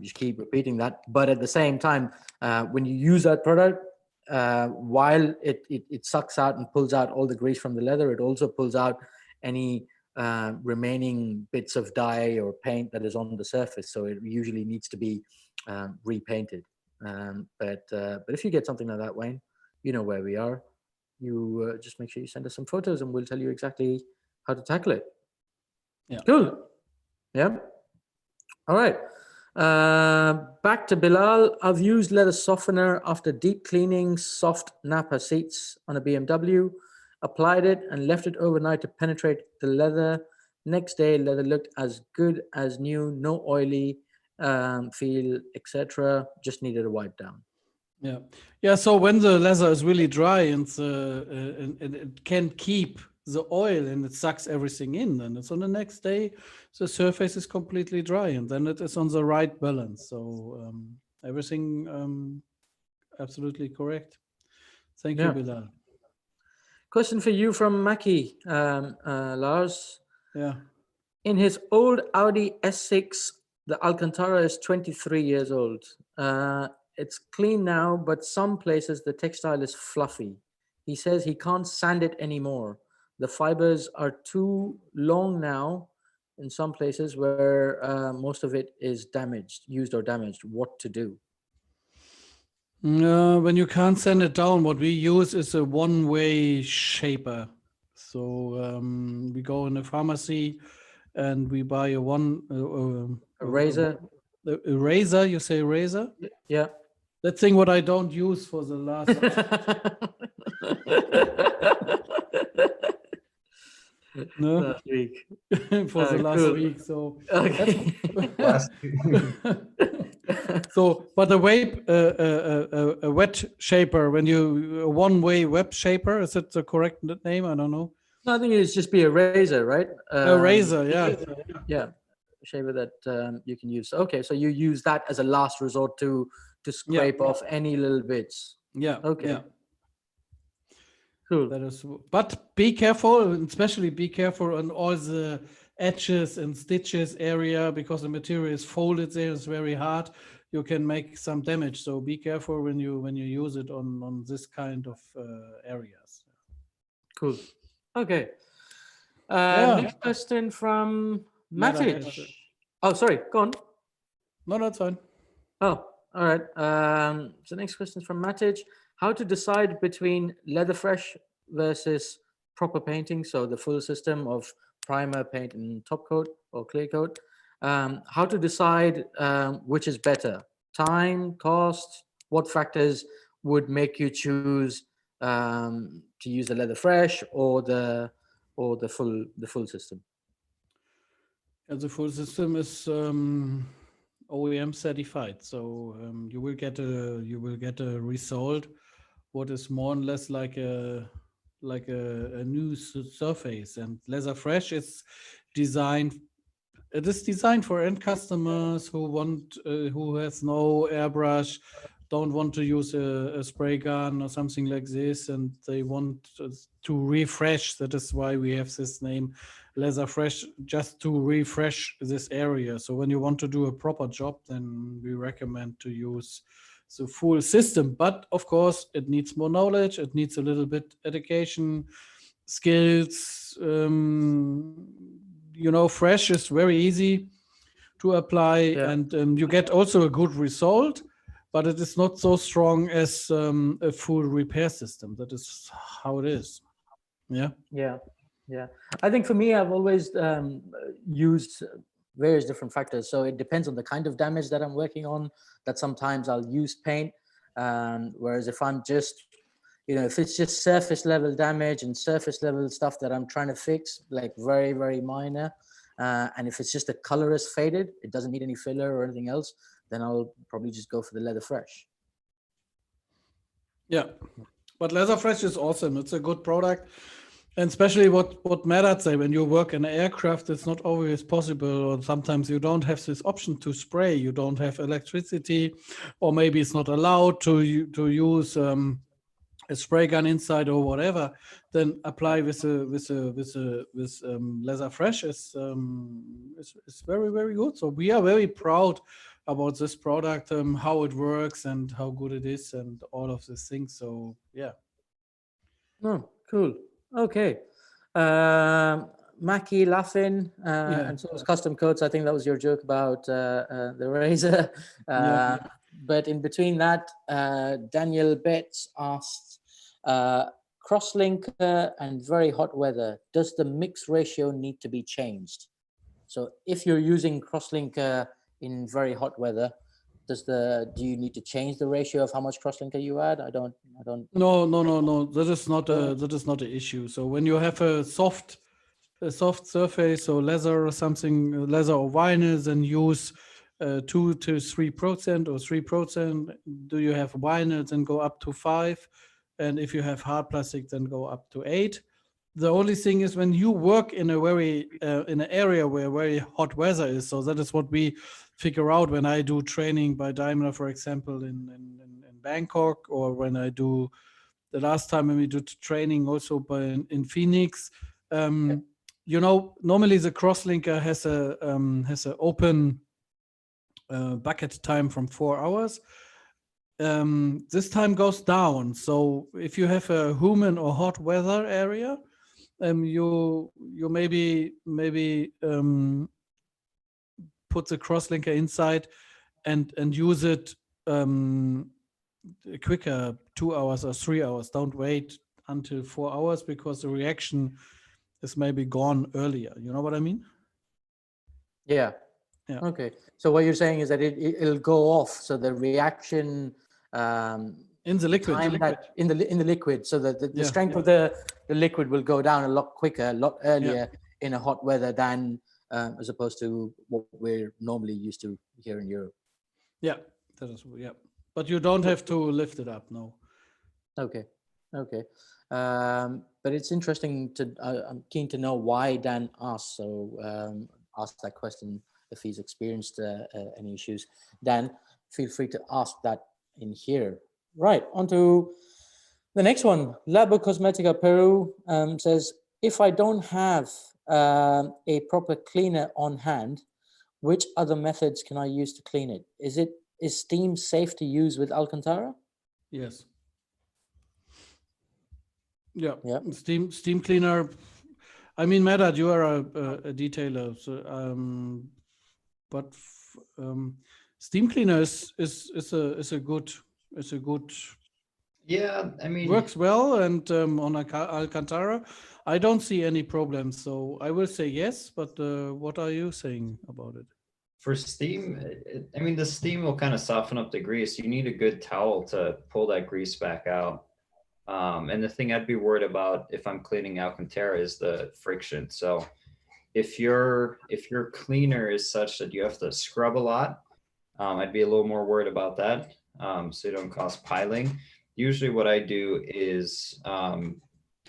Just keep repeating that, but at the same time, when you use that product, while it sucks out and pulls out all the grease from the leather, it also pulls out any remaining bits of dye or paint that is on the surface. So it usually needs to be repainted. But if you get something like that, Wayne, you know where we are. You just make sure you send us some photos, and we'll tell you exactly how to tackle it. Yeah. Cool. Yeah. All right. Back to Bilal. I've used leather softener after deep cleaning soft Napa seats on a BMW, applied it and left it overnight to penetrate the leather. Next day, leather looked as good as new, no oily feel, etc. Just needed a wipe down. Yeah. So when the leather is really dry and it can keep the oil and it sucks everything in, and it's on the next day the surface is completely dry, and then it is on the right balance. So everything absolutely correct. Thank you, Bilal. Question for you from Maki, Lars. Yeah. In his old Audi S6, the Alcantara is 23 years old. It's clean now, but some places the textile is fluffy. He says he can't sand it anymore. The fibers are too long now in some places where most of it is used or damaged. What to do? When you can't sand it down, what we use is a one-way shaper. So we go in a pharmacy and we buy a A razor? a razor. You say razor? Yeah. That thing what I don't use for the last no Last week. for the last Cool. week. So Okay. Last so, but a wet shaper, when you a one-way web shaper, is it the correct name? I don't know. No, I think it's just be a razor, right? A razor, yeah, Yeah, shaver that you can use. Okay, so you use that as a last resort to scrape off any little bits. yeah. Okay. Yeah. Cool. That is, but be careful, especially be careful on all the edges and stitches area because the material is folded there. It's very hard. You can make some damage. So be careful when you use it on this kind of areas. Cool. Okay. Yeah. Next question from Mehrdad Matic. has Oh, sorry. Go on. No, that's fine. Oh, all right. So next question is from Matic. How to decide between leather fresh versus proper painting? So the full system of primer, paint, and top coat or clear coat. How to decide which is better? Time, cost. What factors would make you choose to use the leather fresh or the full system? And the full system is OEM certified, so you will get a result what is more or less like a new surface. And leather fresh is designed. It is designed for end customers who has no airbrush, don't want to use a spray gun or something like this, and they want to refresh. That is why we have this name, leather fresh, just to refresh this area. So when you want to do a proper job, then we recommend to use the full system. But of course, it needs more knowledge. It needs a little bit education, skills. Fresh is very easy to apply, Yeah. and you get also a good result, but it is not so strong as a full repair system. That is how it is. Yeah. Yeah. I think for me, I've always used various different factors. So it depends on the kind of damage that I'm working on. That sometimes I'll use paint, whereas if I'm just, if it's just surface level damage and surface level stuff that I'm trying to fix, like very, very minor, and if it's just the color is faded, it doesn't need any filler or anything else, then I'll probably just go for the leather fresh. Yeah. But leather fresh is awesome. It's a good product. And especially what Mehrdad say, when you work in aircraft, it's not always possible, or sometimes you don't have this option to spray. You don't have electricity, or maybe it's not allowed to use a spray gun inside or whatever. Then apply with leather fresh is very, very good. So we are very proud about this product, how it works and how good it is, and all of these things. So yeah. Oh, cool. Okay. Mackie laughing, and so was custom coats. I think that was your joke about the razor. Yeah. But in between that, Daniel Betts asked, Crosslink and very hot weather, does the mix ratio need to be changed? So if you're using Crosslink in very hot weather, do you need to change the ratio of how much crosslinker you add? I don't. No. That is not an issue. So when you have a soft surface, so leather or something, leather or vinyl, then use 2 to 3% or 3%. Do you have vinyl, then go up to 5, and if you have hard plastic, then go up to 8. The only thing is when you work in a very in an area where very hot weather is. So that is what we figure out when I do training by Daimler, for example, in Bangkok, or when I do the last time when we do training also in Phoenix. Normally the crosslinker has a open bucket time from 4 hours. This time goes down. So if you have a humid or hot weather area, you maybe put the crosslinker inside and use it quicker, 2 hours or 3 hours. Don't wait until 4 hours because the reaction is maybe gone earlier. You know what I mean? Yeah. Yeah. Okay. So what you're saying is that it'll go off. So the reaction In the liquid. time that in the liquid, so that the Yeah, strength yeah. of the liquid will go down a lot quicker, a lot earlier in a hot weather than as opposed to what we're normally used to here in Europe. Yeah, that is, yeah. But you don't have to lift it up, no. Okay. Okay. But it's interesting to, I'm keen to know why Dan asked. So asked that question if he's experienced any issues. Dan, feel free to ask that in here. Right, on to the next one. Labo Cosmetica Peru says, if I don't have a proper cleaner on hand, which other methods can I use to clean it? Is steam safe to use with Alcantara? Yes. Yeah. Yeah. Steam cleaner. I mean, Mehrdad, you are a detailer, so but steam cleaner is a good Yeah, I mean, works well, and on Alcantara, I don't see any problems. So I will say yes. But what are you saying about it? for steam, I mean, the steam will kind of soften up the grease. You need a good towel to pull that grease back out. And the thing I'd be worried about if I'm cleaning Alcantara is the friction. So if your cleaner is such that you have to scrub a lot, I'd be a little more worried about that, so you don't cause piling. Usually what I do is kind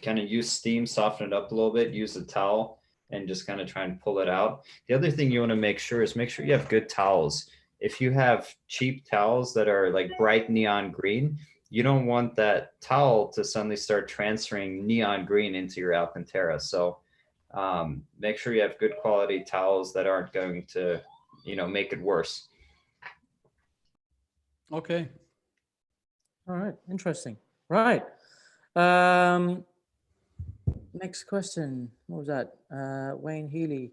of use steam, soften it up a little bit, use the towel, and just kind of try and pull it out. The other thing you want to make sure you have good towels. If you have cheap towels that are like bright neon green, you don't want that towel to suddenly start transferring neon green into your Alcantara. So make sure you have good quality towels that aren't going to, make it worse. Okay. All right, interesting. Right. Next question. What was that? Wayne Healy.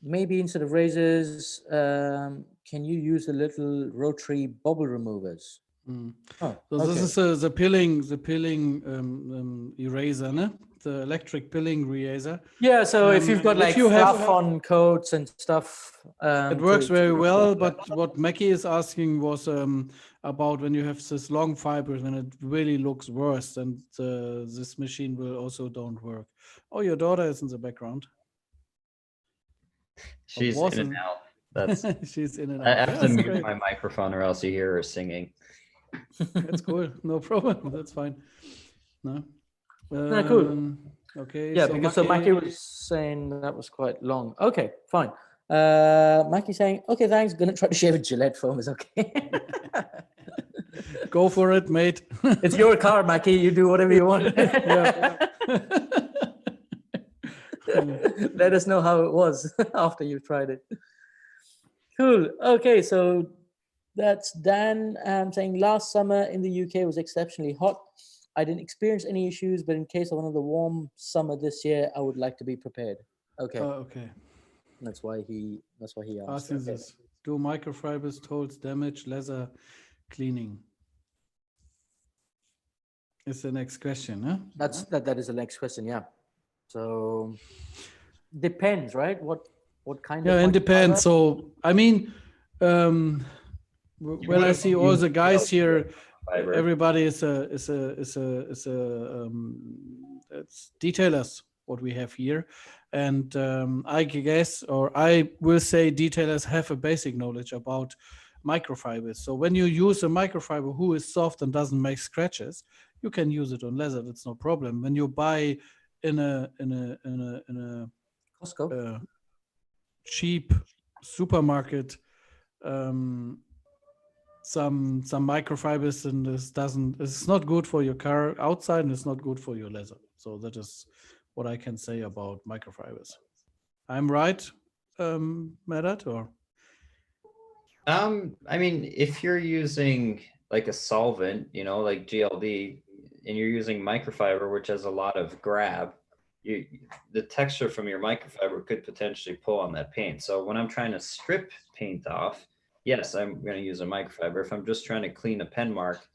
Maybe instead of razors, can you use the little rotary bubble removers? Mm. Oh, So okay. this is the pilling eraser, ne? The electric pilling eraser. Yeah, so if you've got if like you have- fluff on coats and stuff, It works to very well, remove that. but what Mackie is asking was about when you have this long fibers and it really looks worse, and this machine will also don't work. Oh, your daughter is in the background. She's in and out. That's She's in and out. I have to Yes, mute great. my microphone or else you hear her singing. That's cool. No problem. That's fine. No. Cool. Okay. Yeah, because so Mackie was saying that was quite long. Okay, fine. Mackie saying, okay, thanks. Gonna try to shave a Gillette foam is okay. Go for it, mate. It's your car, Mackie. You do whatever you want. Let us know how it was after you've tried it. Cool. Okay, so that's Dan saying last summer in the UK was exceptionally hot. I didn't experience any issues, but in case of another warm summer this year, I would like to be prepared. Okay. Okay. That's why he asked. Asking Okay. this. Do microfibers tolls damage leather cleaning? Is the next question, huh? That is the next question, yeah. So depends, right? What kind of Yeah, it depends. microfiber? So I mean, when I see all the guys here, Fiber. everybody is it's detailers what we have here, and I guess, or I will say, detailers have a basic knowledge about microfibers. So when you use a microfiber who is soft and doesn't make scratches, you can use it on leather. That's no problem. When you buy in a Costco. Cheap supermarket some microfibers, and it's not good for your car outside, and it's not good for your leather. So that is what I can say about microfibers. I'm right, Mehrdad, or? I mean, if you're using like a solvent, like GLD, and you're using microfiber, which has a lot of grab, the texture from your microfiber could potentially pull on that paint. So when I'm trying to strip paint off, yes, I'm going to use a microfiber. If I'm just trying to clean a pen mark,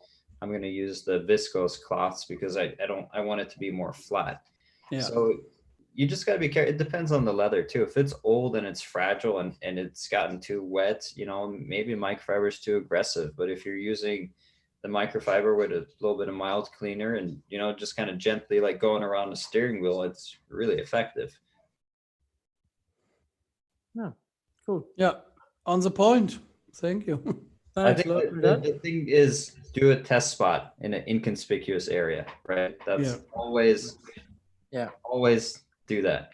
I'm going to use the viscose cloths because I want it to be more flat. Yeah. So you just got to be careful. It depends on the leather too. If it's old and it's fragile and it's gotten too wet, you know, maybe microfiber is too aggressive. But if you're using the microfiber with a little bit of mild cleaner and, you know, just kind of gently like going around the steering wheel, it's really effective. No, cool. Yeah, on the point. Thank you. I Thanks think a lot, Mehrdad. the thing is do a test spot in an inconspicuous area, right? That's always do that.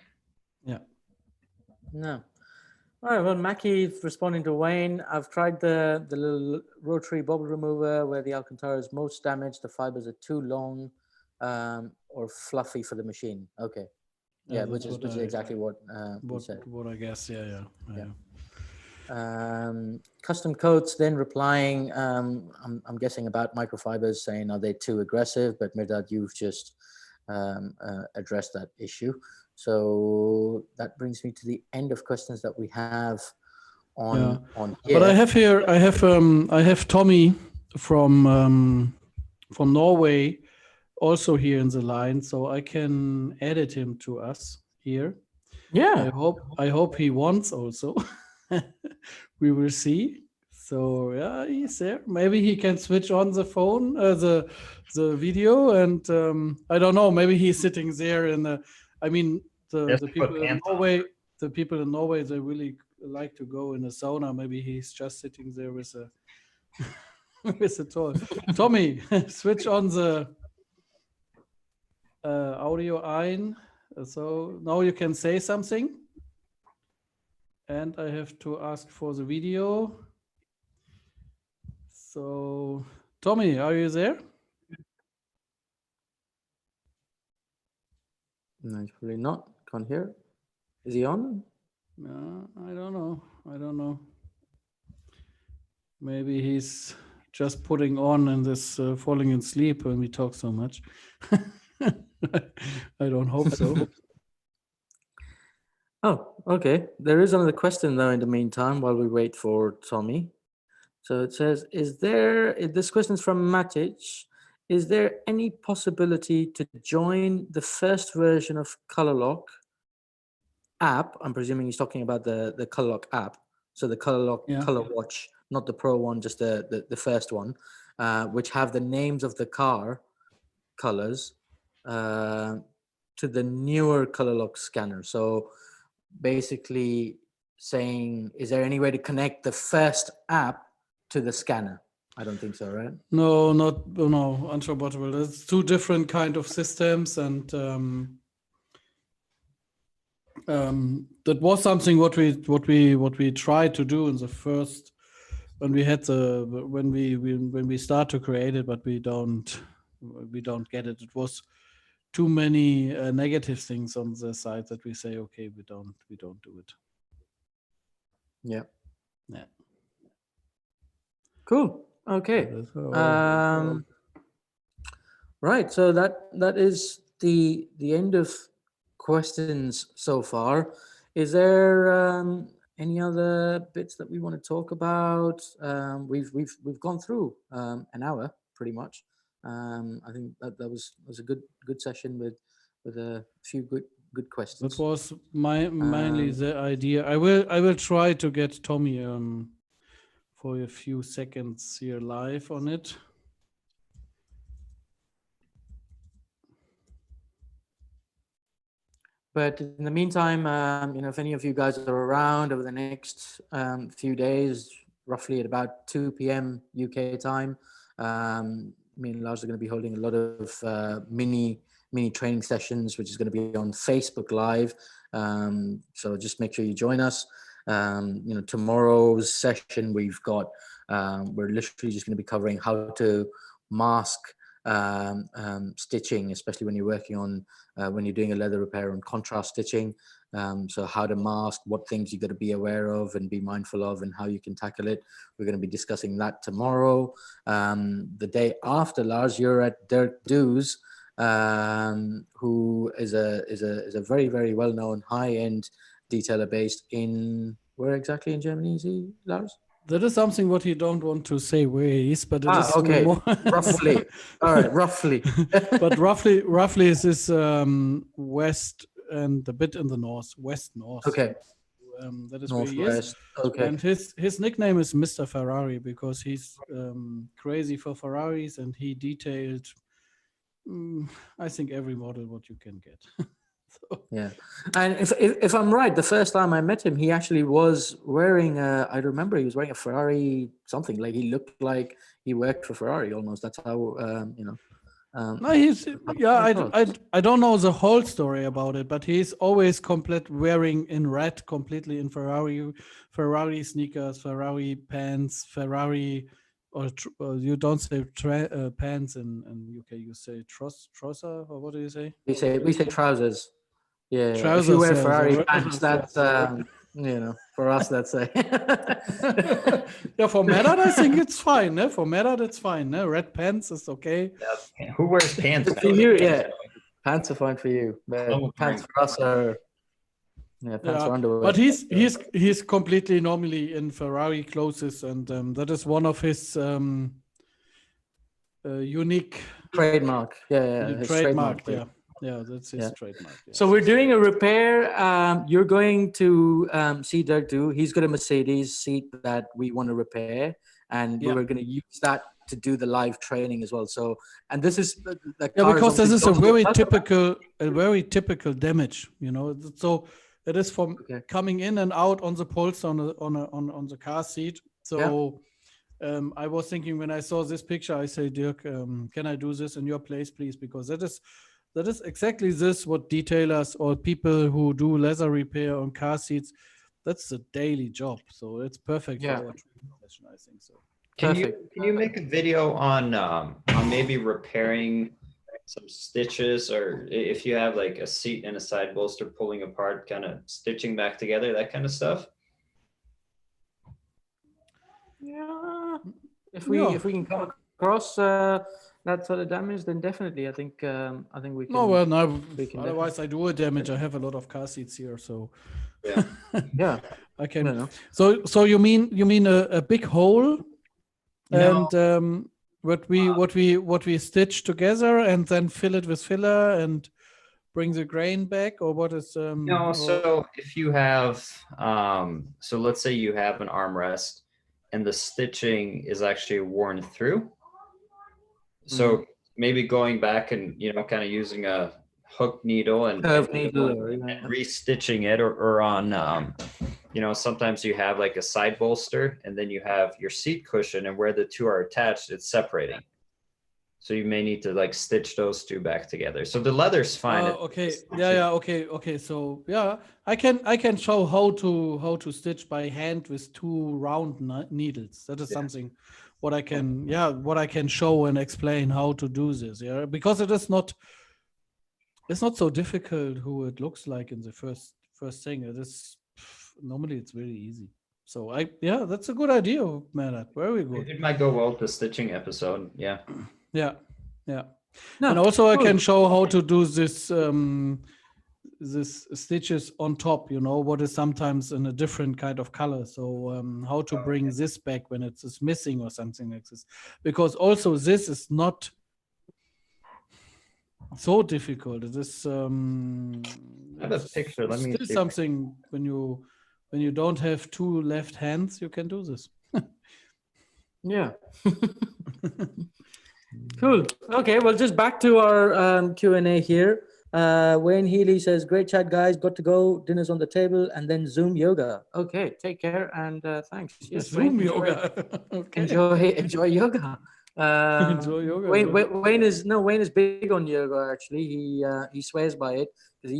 Yeah. No. All right. Well, Mackie responding to Wayne. I've tried the little rotary bubble remover where the Alcantara is most damaged. The fibers are too long or fluffy for the machine. Okay. Yeah, which is exactly what we said. What I guess. Yeah. Custom coats then replying, I'm guessing about microfibers, saying are they too aggressive? But Mehrdad, you've just addressed that issue. So that brings me to the end of questions that we have on here. But I have Tommy from Norway also here in the line, so I can edit him to us here. Yeah. I hope he wants also. We will see. So yeah, he's there. Maybe he can switch on the phone, the video, and I don't know. Maybe he's sitting there in the. I mean, the people in Norway. The people in Norway, they really like to go in a sauna. Maybe he's just sitting there with a with a toy. Tommy, switch on the audio ein. So now you can say something. And I have to ask for the video. So, Tommy, are you there? No, he's probably not. Can't hear. Is he on? No, I don't know. Maybe he's just putting on and this falling in sleep when we talk so much. I don't hope so. Oh, okay. There is another question though in the meantime while we wait for Tommy. So it says, this question is from Matic. Is there any possibility to join the first version of Colourlock app? I'm presuming he's talking about the Colourlock app. So the Colourlock Color Watch, not the Pro one, just the first one, which have the names of the car colors to the newer Colourlock scanner. So basically saying, is there any way to connect the first app to the scanner? I don't think so, right? No, untrobottable. There's two different kind of systems, and that was something what we tried to do in the first when we start to create it, but we don't get it. It was too many negative things on the side that we say, okay, we don't do it. Yeah. Cool. Okay. Right. So that is the end of questions so far. Is there any other bits that we want to talk about? We've gone through an hour pretty much. I think that was a good session with a few good questions. That was mainly the idea. I will try to get Tommy for a few seconds here live on it. But in the meantime, if any of you guys are around over the next few days, roughly at about 2 p.m. UK time, me and Lars are going to be holding a lot of mini training sessions, which is going to be on Facebook Live. So just make sure you join us. Tomorrow's session we've got, we're literally just going to be covering how to mask stitching, especially when you're working on when you're doing a leather repair on contrast stitching. So how to mask, what things you got to be aware of and be mindful of, and how you can tackle it. We're going to be discussing that tomorrow. The day after, Lars, you're at Dirk Doos, who is a very, very well-known high-end detailer based in, where exactly in Germany is he, Lars? That is something what he don't want to say where he is, but it is okay. more Roughly. All right, roughly. but roughly is this west and a bit in the north. Okay. That is where he is. Northwest. Okay. And his nickname is Mr. Ferrari because he's crazy for Ferraris, and he detailed, I think, every model what you can get. Yeah, and if I'm right, the first time I met him, he actually was wearing. I remember he was wearing a Ferrari something. Like he looked like he worked for Ferrari almost. That's how No, he's I don't know the whole story about it, but he's always complete wearing in red, completely in Ferrari sneakers, Ferrari pants, Ferrari, or you don't say pants in UK, you say trouser, or what do you say? we say trousers. Yeah, if Trousers, you wear yeah, Ferrari the- pants, that's for us that's a Yeah, for Mehrdad, I think it's fine. For Mehrdad, it's fine. Red pants is okay. Yeah. Who wears pants? for you. Yeah, pants are fine for you, but Oh, pants right. for us are pants Yeah, are underwear. but he's completely normally in Ferrari clothes, and that is one of his unique Trademark. Yeah, his trademark. trademark. Yeah, that's his trademark. Yes. So we're doing a repair. You're going to see Dirk do. He's got a Mercedes seat that we want to repair, and we Yeah. were going to use that to do the live training as well. So, and this is the Yeah, car because this is obviously a very typical damage. So it is from Okay. coming in and out on the pulse on the car seat. So. I was thinking when I saw this picture, I say, Dirk, can I do this in your place, please? Because that is exactly this what detailers or people who do leather repair on car seats, that's a daily job. So it's perfect Yeah. for our profession, I think so. Can Perfect. you make a video on maybe repairing some stitches, or if you have like a seat and a side bolster pulling apart, kind of stitching back together, that kind of stuff? Yeah. If Yeah. we can come across that sort of damage, then definitely, I think we can. No, well, no. we can Otherwise, I do a damage. I have a lot of car seats here, so Yeah. Yeah. I can. No. So you mean a big hole, No. and what we stitch together and then fill it with filler and bring the grain back, or what is No, so if you have, so let's say you have an armrest and the stitching is actually worn through. So maybe going back and, kind of using a hook needle and Curved needle and restitching it, or on, sometimes you have like a side bolster and then you have your seat cushion, and where the two are attached, it's separating. So you may need to like stitch those two back together. So the leather's fine. Okay. Yeah. Okay. So yeah, I can show how to stitch by hand with two round needles. That is something what I can show and explain how to do this. Yeah, because it's not so difficult who it looks like in the first thing. It is normally it's very easy. So that's a good idea, Mehrdad. Very good. It might go well with the stitching episode. Yeah. Yeah. No, And also I cool. can show how to do this this stitches on top, what is sometimes in a different kind of color. So how to bring this back when it's missing or something like this. Because also this is not so difficult. It is I have a picture. Let me still see. something when you don't have two left hands, you can do this. Yeah. Cool. Okay, well, just back to our Q&A here. Wayne Healy says, great chat, guys. Got to go. Dinner's on the table, and then Zoom yoga. Okay, take care, and thanks. Yes, Zoom Wayne, yoga. Okay. Enjoy yoga. Enjoy yoga. Wayne is big on yoga. Actually, he swears by it, because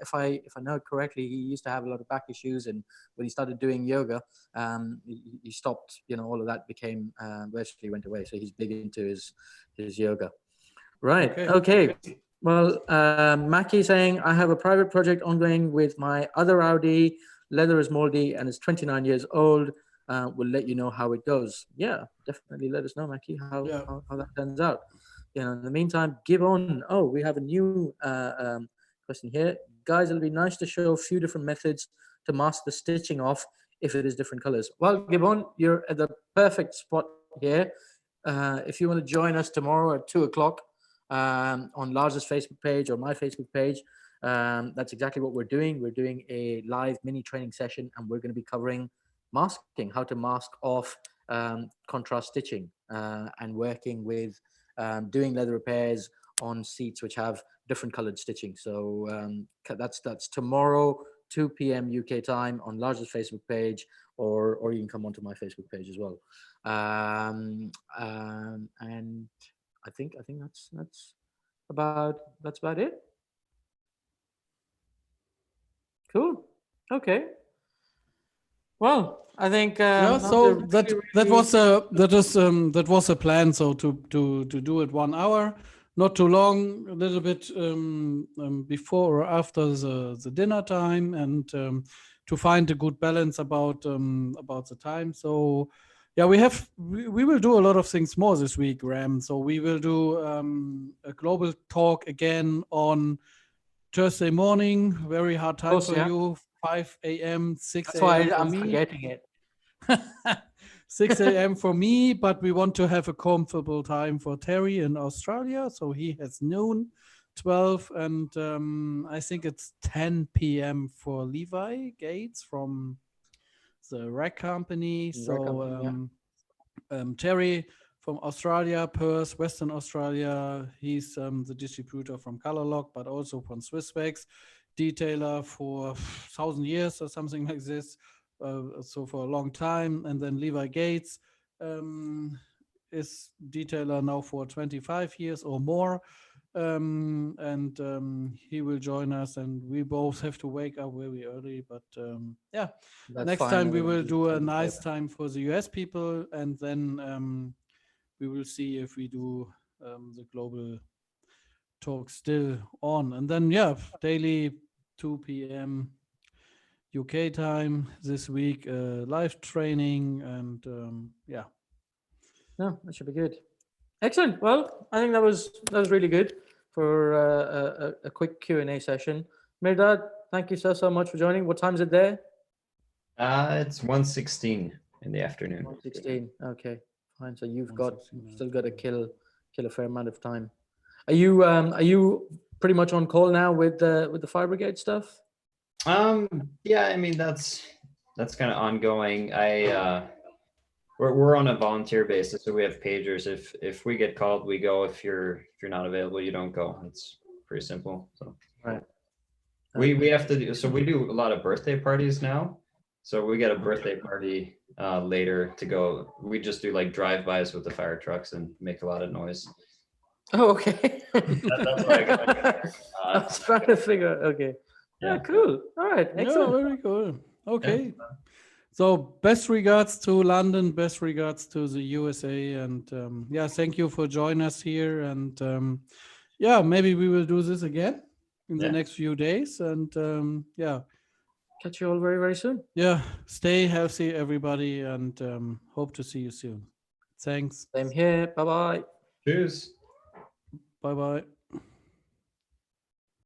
if I know it correctly, he used to have a lot of back issues, and when he started doing yoga, he stopped. All of that became virtually went away. So he's big into his yoga. Right. Okay. Well, Mackie saying, I have a private project ongoing with my other Audi. Leather is moldy and it's 29 years old. We'll let you know how it goes. Yeah, definitely let us know, Mackie, how that turns out. In the meantime, give on. Oh, we have a new question here. Guys, it'll be nice to show a few different methods to mask the stitching off if it is different colors. Well, Gibon, you're at the perfect spot here. If you want to join us tomorrow at 2:00 on Lars's Facebook page or my Facebook page, that's exactly what we're doing. We're doing a live mini training session, and we're going to be covering masking, how to mask off contrast stitching, and working with doing leather repairs on seats which have different colored stitching. So that's tomorrow, 2 p.m. UK time on Lars's Facebook page, or you can come onto my Facebook page as well. And I think that's about it. Cool. Okay. Well, I think Yeah, so that was a plan. So to do it 1 hour, not too long, a little bit before or after the dinner time, and to find a good balance about the time. So yeah, we will do a lot of things more this week, Ram. So we will do a global talk again on Thursday morning. Very hard time course, for yeah. you. 5 a.m., 6 That's why a.m. I'm forgetting it. 6 a.m. for me, but we want to have a comfortable time for Terry in Australia. So he has noon, 12, and I think it's 10 p.m. for Levi Gates from the rack company. So Terry from Australia, Perth, Western Australia, he's the distributor from Colourlock, but also from Swisswax, detailer for 1,000 years or something like this. So for a long time. And then Levi Gates is detailer now for 25 years or more. And he will join us, and we both have to wake up very early. But yeah, That's next fine. time I'm we gonna will do a nice later. time for the US people, and then we will see if we do the global talk still on. And then, yeah, daily 2 p.m. UK time this week, live training, and yeah. No, that should be good. Excellent. Well, I think that was really good for a quick Q&A session. Mehrdad, thank you so much for joining. What time is it there? It's 1:16 in the afternoon. 16. Okay, fine. So you've 1:16, still got to kill a fair amount of time. Are you pretty much on call now with the fire brigade stuff? Yeah, I mean that's kind of ongoing. We're on a volunteer basis, so we have pagers. If we get called, we go. If you're not available, you don't go. It's pretty simple. So Right. we have to do. So we do a lot of birthday parties now. So we get a birthday party later to go. We just do like drive-bys with the fire trucks and make a lot of noise. Oh, okay. That's what I got. I was trying to figure out. Okay. Yeah, cool. All right. Excellent. Yeah, very cool. Okay. Yeah. So best regards to London, best regards to the USA, and yeah, thank you for joining us here. And yeah, maybe we will do this again in the next few days. And yeah, catch you all very, very soon. Yeah, stay healthy, everybody, and hope to see you soon. Thanks. Same here. Bye-bye. Cheers. Bye-bye.